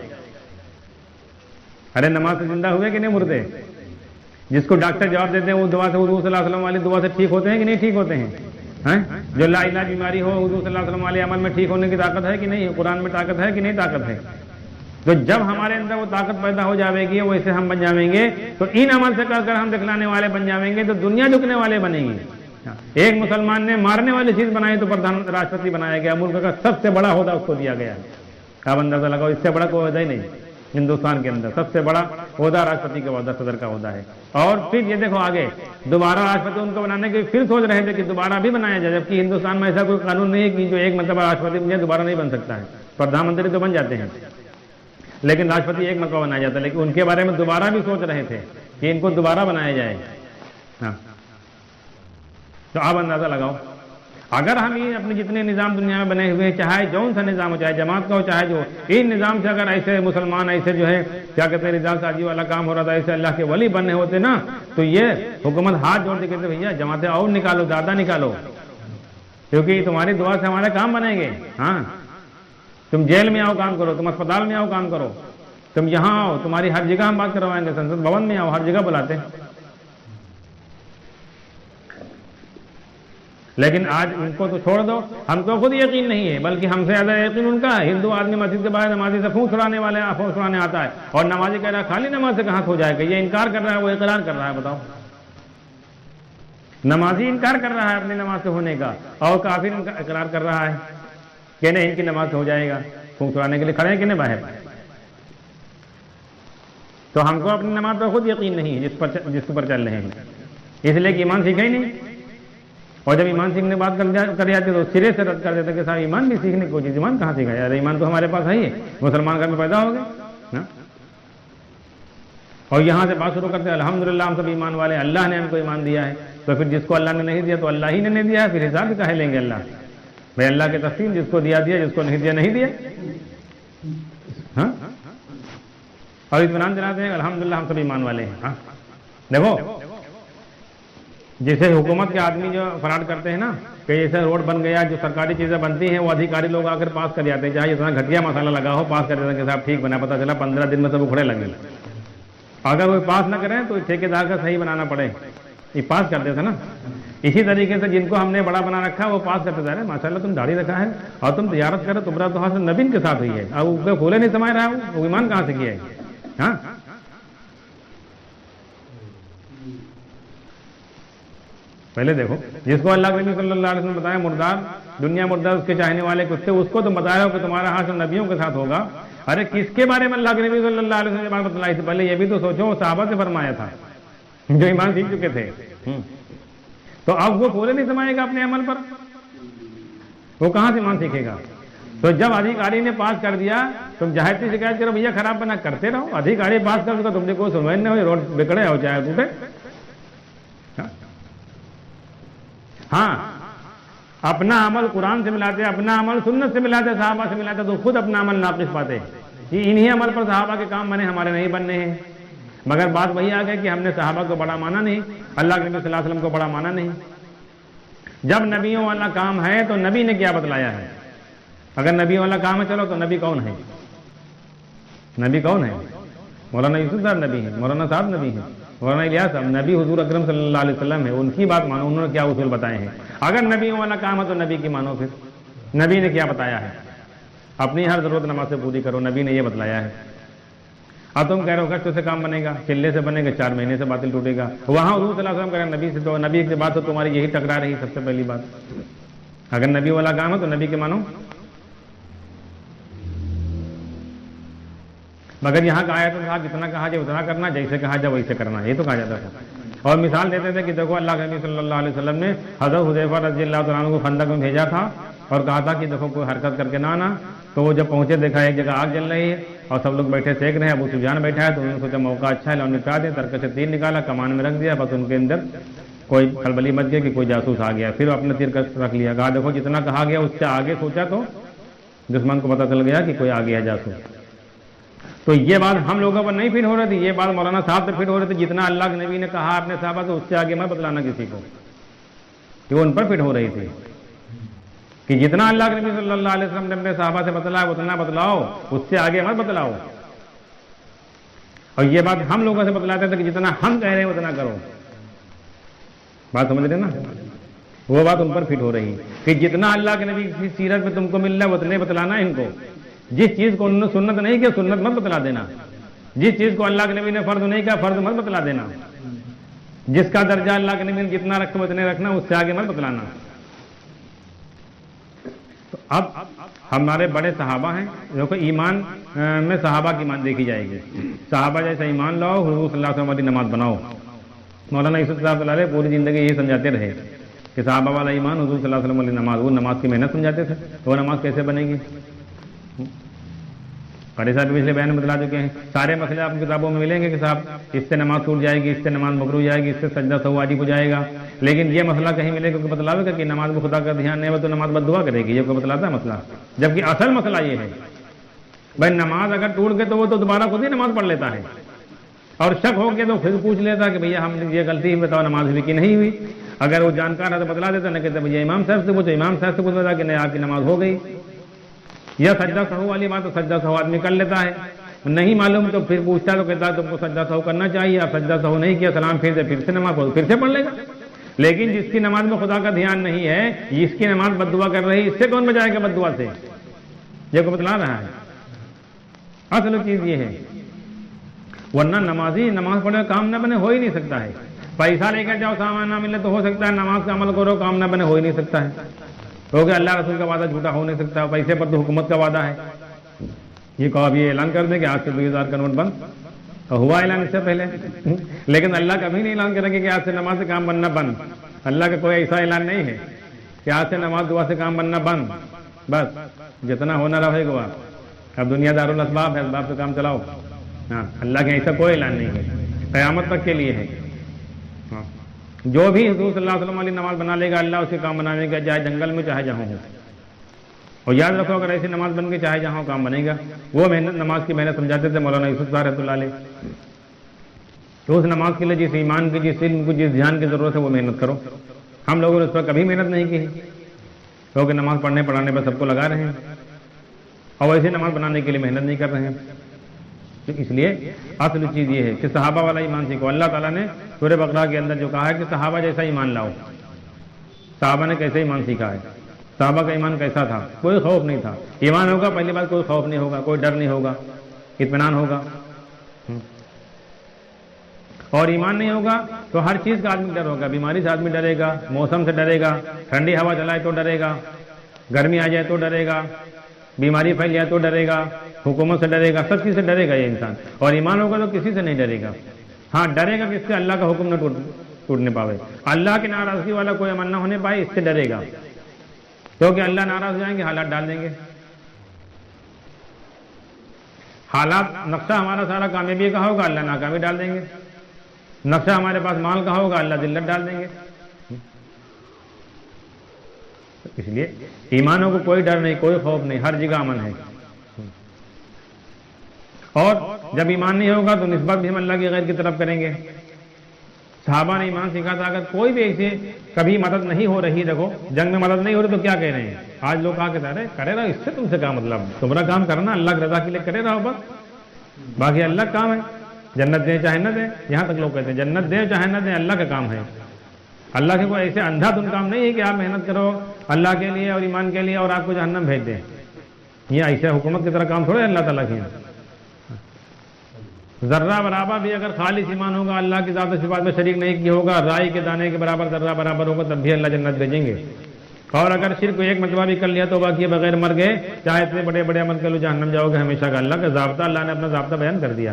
ارے نماز سے زندہ ہوئے کہ نہیں مردے؟ جس کو ڈاکٹر جواب دیتے ہیں وہ دعا سے, حضور صلی اللہ علیہ وسلم والی دعا سے ٹھیک ہوتے ہیں کہ نہیں ٹھیک ہوتے ہیں؟ جو لا الہ بیماری ہو, حضور صلی اللہ علیہ وسلم والے عمل میں ٹھیک ہونے کی طاقت ہے کہ نہیں؟ قرآن میں طاقت ہے کہ نہیں طاقت ہے؟ تو جب ہمارے اندر وہ طاقت پیدا ہو جائے گی, ویسے ہم بن جائیں گے, تو ان عمل سے کر کر ہم دکھلانے والے بن جائیں گے, تو دنیا جھکنے والے بنیں گے. ایک مسلمان نے مارنے والی چیز بنائی تو راشٹرپتی بنایا گیا, ملک کا سب سے بڑا عہدہ اس کو دیا گیا. اب اندازہ لگاؤ, اس سے بڑا کوئی عہدہ ہی نہیں ہندوستان کے اندر. سب سے بڑا عہدہ راشٹرپتی کا عہدہ, صدر کا عہدہ ہے. اور پھر یہ دیکھو آگے دوبارہ راشٹرپتی ان کو بنانے کے پھر سوچ رہے تھے کہ دوبارہ بھی بنایا جائے, جبکہ ہندوستان میں ایسا کوئی قانون نہیں ہے کہ جو ایک مرتبہ راشٹرپتی بن جائے دوبارہ نہیں بن سکتا ہے. پردھان منتری تو بن جاتے ہیں لیکن راشٹرپتی ایک مرتبہ بنایا جاتا ہے. لیکن ان کے بارے میں دوبارہ بھی سوچ رہے تھے کہ ان کو دوبارہ بنایا جائے. تو آپ اندازہ لگاؤ, اگر ہم یہ اپنے جتنے نظام دنیا میں بنے ہوئے ہیں, چاہے جون سا نظام ہو, چاہے جماعت کا ہو, چاہے جو, ان نظام سے اگر ایسے مسلمان ایسے جو ہے کیا کہتے ہیں رضا سازی والا کام ہو رہا تھا, ایسے اللہ کے ولی بننے ہوتے نا, تو یہ حکومت ہاتھ جوڑ کے کہتے بھیا جماعتیں اور نکالو, زیادہ نکالو, کیونکہ تمہاری دعا سے ہمارے کام بنیں گے. ہاں, تم جیل میں آؤ کام کرو, تم اسپتال میں آؤ کام کرو, تم یہاں آؤ, تمہاری ہر جگہ ہم بات کروائیں گے, سنسد بھون میں آؤ, ہر جگہ بلاتے ہیں. لیکن آج ان کو تو چھوڑ دو, ہم کو خود یقین نہیں ہے بلکہ ہم سے زیادہ یقین ان کا ہے. ہندو آدمی مسجد کے باہر نمازی سے پھونک چھڑانے والے پھونک چھڑانے آتا ہے, اور نمازی کہہ رہا ہے خالی نماز سے کہاں کھو جائے گا, یہ انکار کر رہا ہے وہ اقرار کر رہا ہے. بتاؤ, نمازی انکار کر رہا ہے اپنی نماز سے ہونے کا, اور کافر اقرار کر رہا ہے کہ نہیں ان کی نماز سے ہو جائے گا. پھونک چھڑانے کے لیے کھڑے ہیں کہ نہیں باہر؟ تو ہم کو اپنی نماز پر خود یقین نہیں ہے جس پر چل رہے ہیں, اس لیے کہ ایمان سیکھا ہی نہیں. اور جب ایمان سیکھنے بات کر جاتے تو سرے سے رد کر دیتے کہ صاحب ایمان بھی سیکھنے کی کوشش, ایمان کہاں سیکھا یار, ایمان تو ہمارے پاس ہے ہی, مسلمان گھر میں پیدا ہو گئے. اور یہاں سے بات شروع کرتے ہیں الحمدللہ ہم سب ایمان والے, اللہ نے ہم کو ایمان دیا ہے. تو پھر جس کو اللہ نے نہیں دیا تو اللہ ہی نے نہیں دیا ہے, پھر حساب کہے لیں گے اللہ بھائی, اللہ کے تقسیم, جس کو دیا دیا, جس کو نہیں دیا نہیں دیا. ہاں, اور اطمینان دلاتے ہیں الحمدللہ ہم سب ایمان والے ہیں. ہاں دیکھو, جیسے حکومت کے آدمی جو فراڈ کرتے ہیں نا, کہ جیسے روڈ بن گیا, جو سرکاری چیزیں بنتی ہیں وہ ادھیکاری لوگ آ کر پاس کر جاتے ہیں, چاہے اتنا گھٹیا مسالہ لگا ہو, پاس کر دیتے ہیں کہ صاحب ٹھیک بنا, پتہ چلا 15 دن میں سب اکھڑے لگے. اگر وہ پاس نہ کریں تو ٹھیکیدار کا صحیح بنانا پڑے, یہ پاس کرتے تھے نا. اسی طریقے سے جن کو ہم نے بڑا بنا رکھا وہ پاس کرتے جا رہے ہیں, ماشاء اللہ تم داڑھی رکھا ہے اور تم تجارت کرو, تمہارا تو حاصل نبی کے ساتھ ہوئی ہے, اب اوپر کھولے نہیں سمائے رہا, وہ ایمان کہاں سے کیا ہے. ہاں, پہلے دیکھو جس کو اللہ کے نبی صلی اللہ علیہ وسلم بتایا مردار, دنیا مردار, اس کے چاہنے والے کتے, اس کو تم بتایا ہو کہ تمہارا حاصل نبیوں کے ساتھ ہوگا. ارے کس کے بارے میں اللہ کے نبی صلی اللہ علیہ وسلم نے بات بتلائی تھی؟ پہلے یہ بھی تو سوچو, صحابہ سے فرمایا تھا جو ایمان سیکھ چکے تھے. تو اب وہ پورے نہیں سمائے گا اپنے عمل پر, وہ کہاں سے ایمان سیکھے گا؟ تو جب ادھیکاری نے پاس کر دیا تم جہتی شکایت کرو, بھیا خراب بنا کرتے رہو, ادھیکاری پاس کر دو, تم نے کوئی سنوائی نہیں ہوئی, روڈ بگڑے ہو چاہے ٹوٹے. ہاں, اپنا عمل قرآن سے ملاتے, اپنا عمل سنت سے ملاتے, صحابہ سے ملاتے, تو خود اپنا عمل ناقص پاتے کہ انہی عمل پر صحابہ کے کام بنے, ہمارے نہیں بننے ہیں. مگر بات وہی آ گئی کہ ہم نے صحابہ کو بڑا مانا نہیں, اللہ کے نبی صلی اللہ علیہ وسلم کو بڑا مانا نہیں. جب نبیوں والا کام ہے تو نبی نے کیا بتلایا ہے؟ اگر نبیوں والا کام ہے چلو تو نبی کون ہے؟ نبی کون ہے؟ مولانا یوسف صاحب نبی ہیں, مولانا صاحب نبی ہیں, مولانا الیاس صاحب نبی, حضور اکرم صلی اللہ علیہ وسلم ہے, ان کی بات مانو, انہوں نے کیا اصول بتائے ہیں. اگر نبیوں والا کام ہے تو نبی کی مانو, پھر نبی نے کیا بتایا ہے. اپنی ہر ضرورت نماز سے پوری کرو, نبی نے یہ بتلایا ہے. اب تم کہہ رہے ہو گشت سے کام بنے گا, چلے سے بنے گا, 4 مہینے سے باطل ٹوٹے گا. وہاں حضور صلی اللہ علیہ وسلم کہہ رہے ہیں نبی سے, تو نبی کی بات تو تمہاری یہی ٹکرا رہی سب سے پہلی بات. اگر نبی والا کام ہے تو نبی کے مانو. مگر یہاں کہا جاتا تھا جتنا کہا جائے اتنا کرنا, جیسے کہا جائے ویسے کرنا, یہ تو کہا جاتا تھا. اور مثال دیتے تھے کہ دیکھو اللہ کے نبی صلی اللہ علیہ وسلم نے حضرت حذیفہ رضی اللہ تعالیٰ عنہ کو خندق میں بھیجا تھا, اور کہا تھا کہ دیکھو کوئی حرکت کر کے نہ آنا. تو وہ جب پہنچے دیکھا ایک جگہ آگ جل رہی ہے اور سب لوگ بیٹھے سیک رہے ہیں. ابو سفیان بیٹھا ہے تو انہوں نے سوچا موقع اچھا ہے, لو نپٹا دیں. ترکے سے تیر نکالا, کمان میں رکھ دیا, بس ان کے اندر کوئی کھلبلی مچ گیا کہ کوئی جاسوس آ گیا. پھر اپنا تیر رکھ لیا. کہا دیکھو جتنا کہا گیا اس سے آگے سوچا تو دشمن کو پتہ چل گیا کہ کوئی آ گیا جاسوس. تو یہ بات ہم لوگوں پر نہیں فٹ ہو رہی تھی, یہ بات مولانا صاحب سے فٹ ہو رہی تھی. جتنا اللہ کے نبی نے کہا اپنے صحابہ سے اس سے آگے مت بتلانا کسی کو, کہ وہ ان پر فٹ ہو رہی تھی کہ جتنا اللہ کے نبی صلی اللہ علیہ وسلم نے اپنے صحابہ سے بتلایا اتنا بتلاؤ, اس سے آگے مت بتلاؤ. اور یہ بات ہم لوگوں سے بتلاتے تھے کہ جتنا ہم کہہ رہے ہیں اتنا کرو. بات سمجھ رہے نا, وہ بات ان پر فٹ ہو رہی کہ جتنا اللہ کے نبی کی سیرت میں تم کو مل رہا ہے اتنے بتلانا ان کو. جس چیز کو انہوں نے سنت نہیں کیا سنت مت بتلا دینا. جس چیز کو اللہ کے نبی نے فرض نہیں کیا فرض مت بتلا دینا. جس کا درجہ اللہ کے نبی نے جتنا رکھا اتنے رکھنا, اس سے آگے مت بتلانا. تو اب ہمارے بڑے صحابہ ہیں. دیکھو ایمان میں صحابہ کی ایمان دیکھی جائے گی. صحابہ جیسا ایمان لاؤ, حضور صلی اللہ علیہ وسلم والی نماز بناؤ. مولانا یوسف صاحب علیہ پوری زندگی یہی سمجھاتے رہے کہ صحابہ والا ایمان, حضور صلی اللہ علیہ وسلم والی نماز. وہ نماز کی محنت سمجھاتے تھے, تو وہ نماز کیسے بنے گی؟ قاری صاحب پچھلے بیان میں بتلا چکے ہیں. سارے مسئلے آپ کی کتابوں میں ملیں گے کہ صاحب اس سے نماز ٹوٹ جائے گی, اس سے نماز مکروہ ہو جائے گی, اس سے سجدہ سہو واجب ہو جائے گا. لیکن یہ مسئلہ کہیں ملے گا کہ بتلاوے گا کہ نماز میں خدا کا دھیان نہیں ہو تو نماز بد دعا کرے گی. یہ کوئی بتلاتا ہے مسئلہ؟ جبکہ اصل مسئلہ یہ ہے بھائی نماز اگر ٹوٹ گئے تو وہ تو دوبارہ خود ہی نماز پڑھ لیتا ہے, اور شک ہو کے تو پھر پوچھ لیتا کہ بھیا ہم نے یہ غلطی بتاؤ نماز ہوئی کہ نہیں ہوئی. اگر وہ جانکار ہے تو بتلا دیتا, نہ کہتے بھیا امام صاحب سے پوچھو, امام صاحب سے پوچھتا کہ نہیں آپ کی نماز ہو گئی. یا سجدہ سہو والی بات تو سجدہ سہو آدمی کر لیتا ہے, نہیں معلوم تو پھر پوچھتا تو کہتا تم کو سجدہ سہو کرنا چاہیے, آپ سجدہ سہو نہیں کیا, سلام پھر سے نماز پڑھ, پھر سے پڑھ لے گا. لیکن جس کی نماز میں خدا کا دھیان نہیں ہے, جس کی نماز بد دعا کر رہی, اس سے کون بچائے گا بد دعا سے؟ یہ کو بتلا رہا ہے. اصل چیز یہ ہے, ورنہ نمازی نماز پڑھے کام نہ بنے ہو ہی نہیں سکتا ہے. پیسہ لے کر جاؤ سامان نہ ملے تو ہو سکتا ہے, نماز کا عمل کرو کام نہ بنے ہو ہی نہیں سکتا ہے. کیونکہ اللہ رسول کا وعدہ جھوٹا ہو نہیں سکتا. پیسے پر تو حکومت کا وعدہ ہے. یہ کہو اب یہ اعلان کر دیں کہ آج سے 2000 کا نوٹ بند, ہوا اعلان اس سے پہلے. لیکن اللہ کبھی نہیں اعلان کرے گا کہ آج سے نماز سے کام بننا بند. اللہ کا کوئی ایسا اعلان نہیں ہے کہ آج سے نماز دعا سے کام بننا بند. بس جتنا ہونا رہے گا. اب دنیا دار الاسباب ہے, اسباب سے کام چلاؤ. ہاں, اللہ کے ایسا کوئی اعلان نہیں ہے, قیامت تک کے لیے ہے. ہاں, جو بھی حضور صلی اللہ علیہ وسلم والی نماز بنا لے گا اللہ اس کے کام بنانے کا, چاہے جنگل میں چاہے جہاں ہو. اور یاد رکھو اگر ایسی نماز بن کے چاہے جہاں کام بنے گا. وہ محنت نماز کی محنت سمجھاتے تھے مولانا یوسف صاحب رحمۃ اللہ علیہ. تو اس نماز کے لیے جس ایمان کی, جس علم کو, جس دھیان کی ضرورت ہے وہ محنت کرو. ہم لوگوں نے اس پر کبھی محنت نہیں کی, کیونکہ نماز پڑھنے پڑھانے پر سب کو لگا رہے ہیں, اور ایسی نماز بنانے کے لیے محنت نہیں کر رہے ہیں. تو اس لیے اصل چیز یہ ہے کہ صحابہ والا ایمان سیکھو. اللہ تعالیٰ نے سورہ بقرہ کے اندر جو کہا ہے کہ صحابہ جیسا ایمان لاؤ. صحابہ نے کیسے ایمان سیکھا ہے, صحابہ کا ایمان کیسا تھا؟ کوئی خوف نہیں تھا. ایمان ہوگا پہلی بات کوئی خوف نہیں ہوگا, کوئی ڈر نہیں ہوگا, اطمینان ہوگا. اور ایمان نہیں ہوگا تو ہر چیز کا آدمی ڈر ہوگا. بیماری سے آدمی ڈرے گا, موسم سے ڈرے گا, ٹھنڈی ہوا چلائے تو ڈرے گا, گرمی آ جائے تو ڈرے گا, بیماری پھیل جائے تو ڈرے گا, حکومت سے ڈرے گا, سب چیز سے ڈرے گا یہ انسان. اور ایمان ہوگا تو کسی سے نہیں ڈرے گا. ہاں ڈرے گا کہ اس سے اللہ کا حکم نہ ٹوٹنے پاوے, اللہ کی ناراضگی والا کوئی عمل نہ ہونے پائے, اس سے ڈرے گا. کیونکہ اللہ ناراض ہو جائیں گے, حالات ڈال دیں گے. حالات, نقشہ ہمارا سارا کامیابی کا ہوگا, اللہ ناکامی ڈال دیں گے. نقشہ ہمارے پاس مال کا ہوگا, اللہ ذلت ڈال دیں گے. اس لیے ایمانوں کو کوئی ڈر نہیں, کوئی خوف نہیں, ہر جگہ امن ہے. اور جب ایمان نہیں ہوگا تو نسبت بھی ہم اللہ کے غیر کی طرف کریں گے. صحابہ نے ایمان سیکھا تھا. اگر کوئی بھی ایسے کبھی مدد نہیں ہو رہی, دیکھو جنگ میں مدد نہیں ہو رہی تو کیا کہہ رہے ہیں آج لوگ, کہا کہ کرے رہو, اس سے تم سے کیا مطلب, تمہارا کام کرنا اللہ کی رضا کے لیے کرے رہو بس, باقی اللہ کا کام ہے. جنت دیں چاہے نہ دیں, یہاں تک لوگ کہتے ہیں جنت دیں چاہے نہ دیں اللہ کا کام ہے. اللہ کے کوئی ایسے اندھا دھن کام نہیں ہے کہ آپ محنت کرو اللہ کے لیے اور ایمان کے لیے اور آپ کو جہنم بھیج دیں. یہ ایسے حکومت کی طرح کام تھوڑے اللہ تعالیٰ کے. ذرہ برابر بھی اگر خالص ایمان ہوگا, اللہ کی ذات و صفات میں شریک نہیں کیا ہوگا, رائی کے دانے کے برابر ذرہ برابر ہوگا, تب بھی اللہ جنت بھیجیں گے. اور اگر شرک کو ایک مرتبہ بھی کر لیا تو باقی بغیر مر گئے چاہے اتنے بڑے بڑے عمل کر لو, جہنم جاؤ گے ہمیشہ کا. اللہ کا ضابطہ, اللہ نے اپنا ضابطہ بیان کر دیا.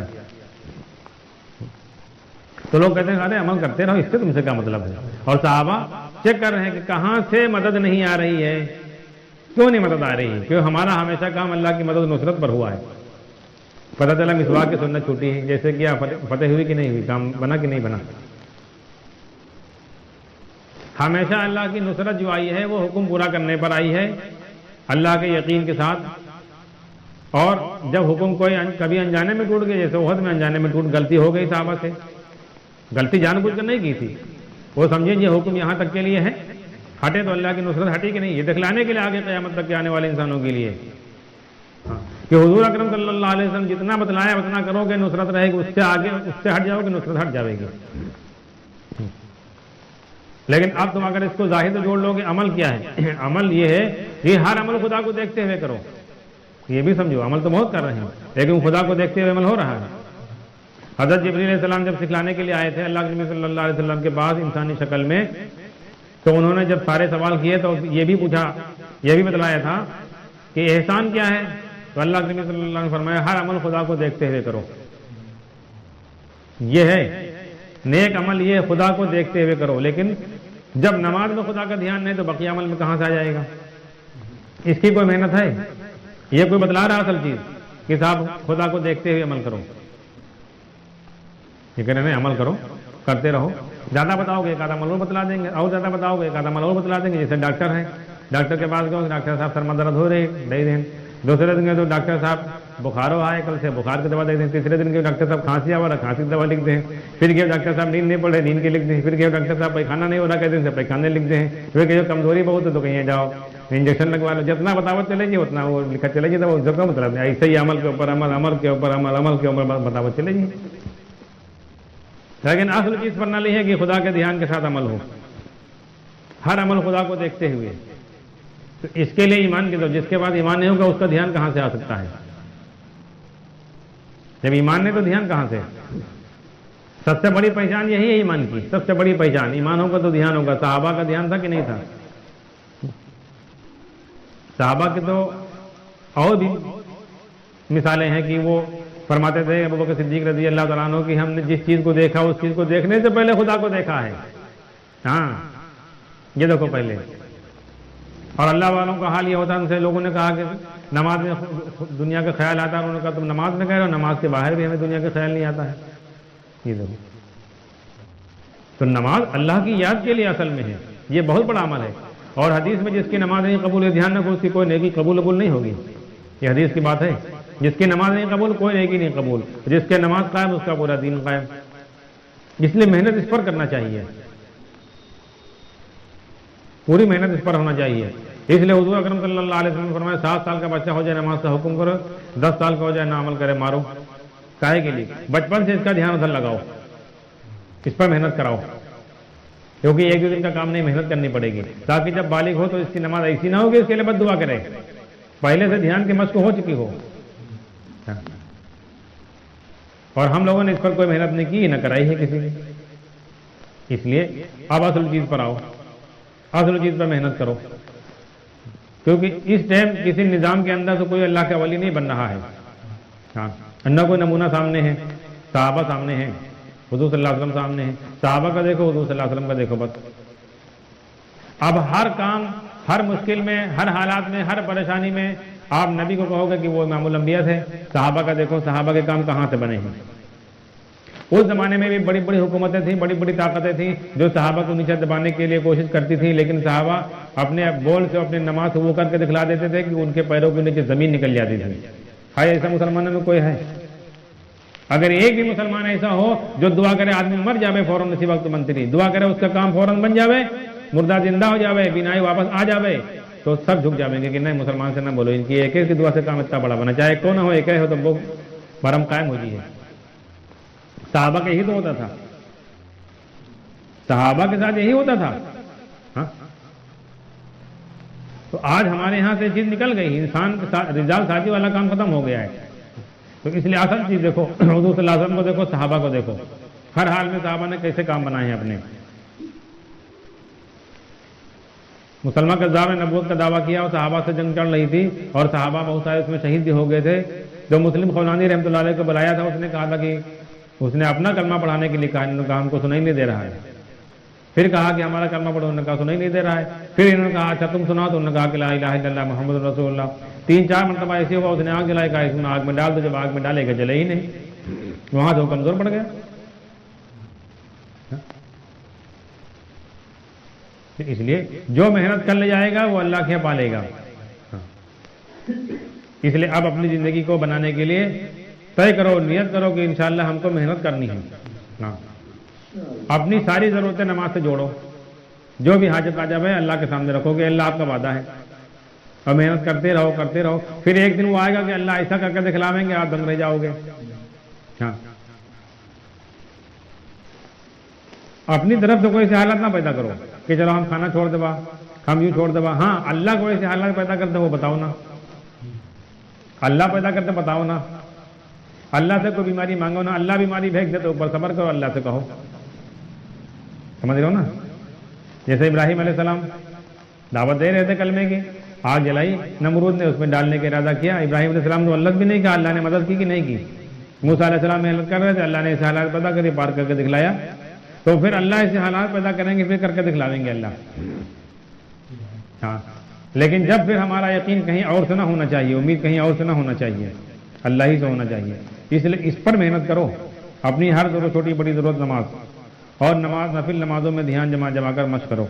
تو لوگ کہتے ہیں ارے عمل کرتے رہو, اس سے تم سے کیا مطلب ہے. اور صحابہ چیک کر رہے ہیں کہ کہاں سے مدد نہیں آ رہی ہے. کیوں نہیں مدد آ رہی؟ کیوں ہمارا ہمیشہ کام اللہ کی مدد نصرت پر ہوا ہے. پتہ چلا مسواک کی سنت چھوٹی ہے، جیسے کیا فتح ہوئی کہ نہیں ہوئی، کام بنا کہ نہیں بنا. ہمیشہ اللہ کی نصرت جو آئی ہے وہ حکم پورا کرنے پر آئی ہے، اللہ کے یقین کے ساتھ. اور جب حکم کوئی کبھی انجانے میں ٹوٹ گیا، جیسے احد میں انجانے میں غلطی ہو گئی صحابہ سے، غلطی جان بوجھ کر نہیں کی تھی، وہ سمجھے یہ حکم یہاں تک کے لیے ہے، ہٹے تو اللہ کی نصرت ہٹی کہ نہیں، یہ دکھلانے کے لیے آگے قیامت تک کے آنے والے انسانوں کے لیے کہ حضور اکرم صلی اللہ علیہ وسلم جتنا بتلایا اتنا کرو گے نصرت رہے گی، اس سے آگے اس سے ہٹ جاؤ گے نصرت ہٹ جائے گی. لیکن اب تم اگر اس کو ظاہر سے جوڑ لو گے، عمل کیا ہے؟ عمل یہ ہے کہ ہر عمل خدا کو دیکھتے ہوئے کرو. یہ بھی سمجھو، عمل تو بہت کر رہے ہیں لیکن خدا کو دیکھتے ہوئے عمل ہو رہا ہے. حضرت جبریل علیہ السلام جب سکھلانے کے لیے آئے تھے اللہ کے نبی صلی اللہ علیہ وسلم کے پاس انسانی شکل میں، تو انہوں نے جب سارے سوال کیے تو یہ بھی پوچھا، یہ بھی بتلایا تھا کہ احسان کیا ہے. تو اللہ کے نبی صلی اللہ علیہ وسلم نے فرمایا ہر عمل خدا کو دیکھتے ہوئے کرو. یہ ہے نیک عمل، یہ خدا کو دیکھتے ہوئے کرو. لیکن جب نماز میں خدا کا دھیان نہیں تو بقیہ عمل میں کہاں سے آ جائے گا؟ اس کی کوئی محنت ہے؟ یہ کوئی بتلا رہا اصل چیز کہ صاحب خدا کو دیکھتے ہوئے عمل کرو؟ یہ کہہ رہے ہیں عمل کرو، کرتے رہو. زیادہ بتاؤ گے ایک آدھا عمل اور بتلا دیں گے، اور زیادہ بتاؤ گے ایک آدھا عمل اور بتلا دیں گے. جیسے ڈاکٹر ہیں، ڈاکٹر کے پاس گئے، ڈاکٹر صاحب سر میں درد ہو رہی دے دیں. دوسرے دن گئے تو ڈاکٹر صاحب بخار ہو آئے کل سے، بخار کی دوا دے دیں. تیسرے دن کے ڈاکٹر صاحب کھانسی آ رہا، کھانسی کی دوا لکھ دیں. پھر گئے ڈاکٹر صاحب نیند نہیں پڑ رہے، نیند کی لکھ دیں. پھر گئے ڈاکٹر صاحب پیخانہ نہیں ہو رہا، کہتے ہیں پیخانے لکھ دیں. پھر کہ کمزوری بہت ہے تو کہیں جاؤ انجیکشن لگوا لو. جتنا بتاوت چلے گی اتنا وہ لکھا چلے گی. تو اس کا مطلب ایسے ہی عمل کے اوپر عمل، عمل کے اوپر عمل، عمل کے اوپر بتاوت چلے گی. لیکن اصل چیز پر نہ لی ہے کہ خدا کے دھیان کے ساتھ عمل ہو، ہر عمل خدا کو دیکھتے ہوئے. تو اس کے لیے ایمان کی ضرورت. جس کے بعد ایمان نہیں ہوگا اس کا دھیان کہاں سے آ سکتا ہے؟ جب ایمان نہیں تو دھیان کہاں سے؟ سب سے بڑی پہچان یہی ہے ایمان کی، سب سے بڑی پہچان ایمان ہوگا تو دھیان ہوگا. صحابہ کا دھیان تھا کہ نہیں تھا؟ صحابہ کے تو اور بھی مثالیں ہیں کہ وہ فرماتے تھے ابوبکر صدیق رضی اللہ تعالیٰ عنہ کہ ہم نے جس چیز کو دیکھا اس چیز کو دیکھنے سے پہلے خدا کو دیکھا ہے. ہاں یہ دیکھو پہلے. اور اللہ والوں کا حال یہ ہوتا ہے، ان سے لوگوں نے کہا کہ نماز میں دنیا کا خیال آتا ہے، انہوں نے کہا تم نماز میں کہہ رہے ہو، نماز کے باہر بھی ہمیں دنیا کا خیال نہیں آتا ہے. یہ دیکھو، تو نماز اللہ کی یاد کے لیے اصل میں ہے، یہ بہت بڑا عمل ہے. اور حدیث میں جس کی نماز نہیں قبول ہے، دھیان رکھو اس کی کوئی نیکی قبول نہیں ہوگی. یہ حدیث کی بات ہے، جس کی نماز نہیں قبول کوئی نیکی نہیں قبول. جس کی نماز قائم اس کا پورا دین قائم. اس لیے محنت اس پر کرنا چاہیے، پوری محنت اس پر ہونا چاہیے. اس لیے حضور اکرم صلی اللہ علیہ وسلم نے فرمایا 7 سال کا بچہ ہو جائے نماز کا حکم کرو، 10 سال کا ہو جائے نہ عمل کرے مارو. کاہے کے لیے؟ بچپن سے اس کا دھیان ادھر لگاؤ، اس پر محنت کراؤ. کیونکہ ایک دو دن کا کام نہیں، محنت کرنی پڑے گی تاکہ جب بالغ ہو تو اس کی نماز ایسی نہ ہوگی اس کے لیے بد دعا کرے، پہلے سے دھیان کی مشق ہو چکی ہو. اور ہم لوگوں نے اس پر کوئی محنت نہیں کی، نہ کرائی ہے کسی نے. اس لیے اب اصل چیز پر آؤ، اصل چیز پر محنت کرو. کیونکہ اس ٹائم کسی نظام کے اندر سے کوئی اللہ کا ولی نہیں بن رہا ہے. ہاں نہ کوئی نمونہ سامنے ہے. صحابہ سامنے ہیں، حضور صلی اللہ علیہ وسلم سامنے ہیں. صحابہ کا دیکھو، حضور صلی اللہ علیہ وسلم کا دیکھو بس. اب ہر کام، ہر مشکل میں، ہر حالات میں، ہر پریشانی میں آپ نبی کو کہو گے کہ وہ امام الانبیاء تھے. صحابہ کا دیکھو، صحابہ کے کام کہاں سے بنے ہیں. اس زمانے میں بھی بڑی بڑی حکومتیں تھیں، بڑی بڑی طاقتیں تھیں جو صحابہ کو نیچے دبانے کے لیے کوشش کرتی تھیں، لیکن صحابہ اپنے بول سے، اپنے نماز سے وہ کر کے دکھلا دیتے تھے کہ ان کے پیروں کے نیچے زمین نکل جاتی تھی. ہے ایسا مسلمانوں میں کوئی ہے؟ اگر ایک بھی مسلمان ایسا ہو جو دعا کرے آدمی مر جاوے فوراً اسی وقت منتری دعا کرے اس کا کام فوراً بن جاوے، مردہ زندہ ہو جاوے، بینائی واپس آ جاوے، تو سب جھک جاویں گے کہ نہیں مسلمان سے نہ بولو، ان کی ایک ایک کی دعا سے کام اتنا بڑا بنا، چاہے کون ہو، ایک ہو تو وہ برم قائم ہو جی ہے. صحابہ کا یہی تو ہوتا تھا، صحابہ کے ساتھ یہی ہوتا تھا. ہاں تو آج ہمارے یہاں سے چیز نکل گئی، انسان کے ساتھ رجال سازی والا کام ختم ہو گیا ہے. تو اس لیے اصل چیز دیکھو، حضور صلی اللہ علیہ وسلم کو دیکھو، صحابہ کو دیکھو، ہر حال میں صحابہ نے کیسے کام بنائے ہیں اپنے. مسلمہ کذاب نے نبوت کا دعویٰ کیا اور صحابہ سے جنگ چل رہی تھی اور صحابہ بہت سارے اس میں شہید بھی ہو گئے تھے. جو مسلم خولانی رحمۃ اللہ علیہ کو بلایا تھا اس نے کہا تھا کہ اس نے اپنا کلمہ پڑھانے کے لیے کہا، انہوں نے کہا ہم کو سنائی نہیں دے رہا ہے. پھر کہا کہ ہمارا کلمہ پڑھو، انہوں نے کہا سنائی نہیں دے رہا ہے. پھر انہوں نے کہا اچھا تم سناؤ، تو انہوں نے کہا کہ لا الہ الا اللہ محمد رسول اللہ. 3-4 مرتبہ ایسے ہوا، اس نے آگ جلائی، کہا اس میں آگ میں ڈال دو. جب آگ میں ڈالے گا جلے ہی نہیں، وہاں تو کمزور پڑ گیا. اس لیے جو محنت کر لے جائے گا وہ اللہ کے پالے گا. اس لیے اب اپنی زندگی کو بنانے کے لیے طے کرو، نیت کرو کہ انشاءاللہ ہم کو محنت کرنی ہے. اپنی ساری ضرورتیں نماز سے جوڑو، جو بھی حاجت واجب ہے اللہ کے سامنے رکھو کہ اللہ آپ کا وعدہ ہے، اور محنت کرتے رہو کرتے رہو. پھر ایک دن وہ آئے گا کہ اللہ ایسا کر کے دکھلاویں گے، آپ دنگ رہ جاؤ گے. ہاں، اپنی طرف سے کوئی ایسے حالات نہ پیدا کرو کہ چلو ہم کھانا چھوڑ دبا، ہم یوں چھوڑ دبا. ہاں، اللہ کو ایسے حالات پیدا کرتے وہ بتاؤ نا، اللہ پیدا کرتے بتاؤ نا. اللہ سے کوئی بیماری مانگو نا، اللہ بیماری بھیج دے تو اوپر صبر کرو، اللہ سے کہو. سمجھ رہے ہو نا؟ جیسے ابراہیم علیہ السلام دعوت دے رہے تھے کلمے کی، آگ جلائی نمرود نے، اس میں ڈالنے کا ارادہ کیا. ابراہیم علیہ السلام نے اللہ بھی نہیں کہا، اللہ نے مدد کی کہ نہیں کی. موسیٰ علیہ السلام محنت کر رہے تھے، اللہ نے ایسے حالات پیدا کری، پار کر کے دکھلایا. تو پھر اللہ ایسے حالات پیدا کریں گے، پھر کر کے دکھلاویں گے اللہ. ہاں، لیکن جب پھر ہمارا یقین کہیں اور سے نہ ہونا چاہیے، امید کہیں اور سے نہ ہونا چاہیے، اللہ ہی سے ہونا چاہیے. اس لیے اس پر محنت کرو. اپنی ہر ضرورت، چھوٹی بڑی ضرورت، نماز اور نفل نمازوں میں دھیان جما کر مشق کرو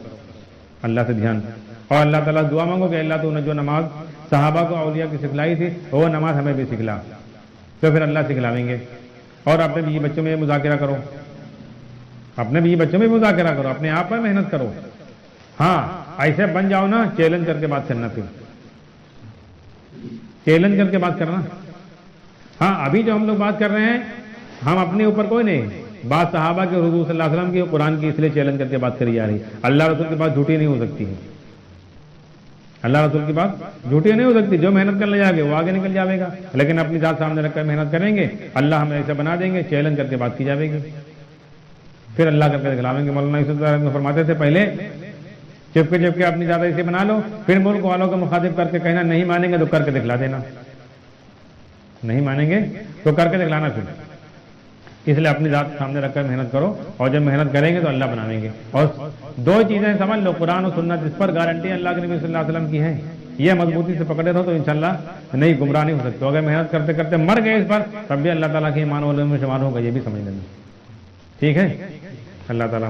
اللہ سے دھیان. اور اللہ تعالیٰ دعا مانگو کہ اللہ تو نے جو نماز صحابہ کو اولیاء کی سکھلائی تھی وہ نماز ہمیں بھی سکھلا، تو پھر اللہ سکھلاویں گے. اور اپنے بیوی بچوں میں مذاکرہ کرو، اپنے بیوی بچوں میں مذاکرہ کرو، اپنے آپ پر محنت کرو. ہاں، ایسے بن جاؤ نا، چیلنج کر کے بات کرنا، پھر چیلنج کر کے بات کرنا. ہاں، ابھی جو ہم لوگ بات کر رہے ہیں ہم اپنے اوپر کوئی نہیں، بات صحابہ کے، حضور صلی اللہ علیہ وسلم کی، قرآن کی، اس لیے چیلنج کر کے بات کری جا رہی. اللہ رسول کی بات جھوٹی نہیں ہو سکتی ہے، اللہ رسول کی بات جھوٹی نہیں ہو سکتی. جو محنت کرنے جائے گا وہ آگے نکل جائے گا، لیکن اپنی ذات سامنے رکھ کر محنت کریں گے، اللہ ہمیں ایسا بنا دیں گے، چیلنج کر کے بات کی جائے گی، پھر اللہ کر کے دکھلاویں گے. مولانا یوسف فرماتے تھے پہلے چپکے اپنی ذات ایسے بنا لو، پھر ملک والوں کو مخاطب کر کے کہنا نہیں مانیں گے تو کر کے دکھلا دینا، نہیں مانیں گے تو کر کے دکھلانا. پھر اس لیے اپنی ذات سامنے رکھ کر محنت کرو، اور جب محنت کریں گے تو اللہ بناویں گے. اور 2 چیزیں سمجھ لو، قرآن و سنت، اس پر گارنٹی اللہ کے نبی صلی اللہ علیہ وسلم کی ہے. یہ مضبوطی سے پکڑے رہو تو انشاءاللہ نہیں، گمراہ نہیں ہو سکتے. اگر محنت کرتے کرتے مر گئے اس پر، تب بھی اللہ تعالیٰ کے ایمان والوں میں شمار ہوگا، یہ بھی سمجھ لینا. ٹھیک ہے؟ اللہ تعالیٰ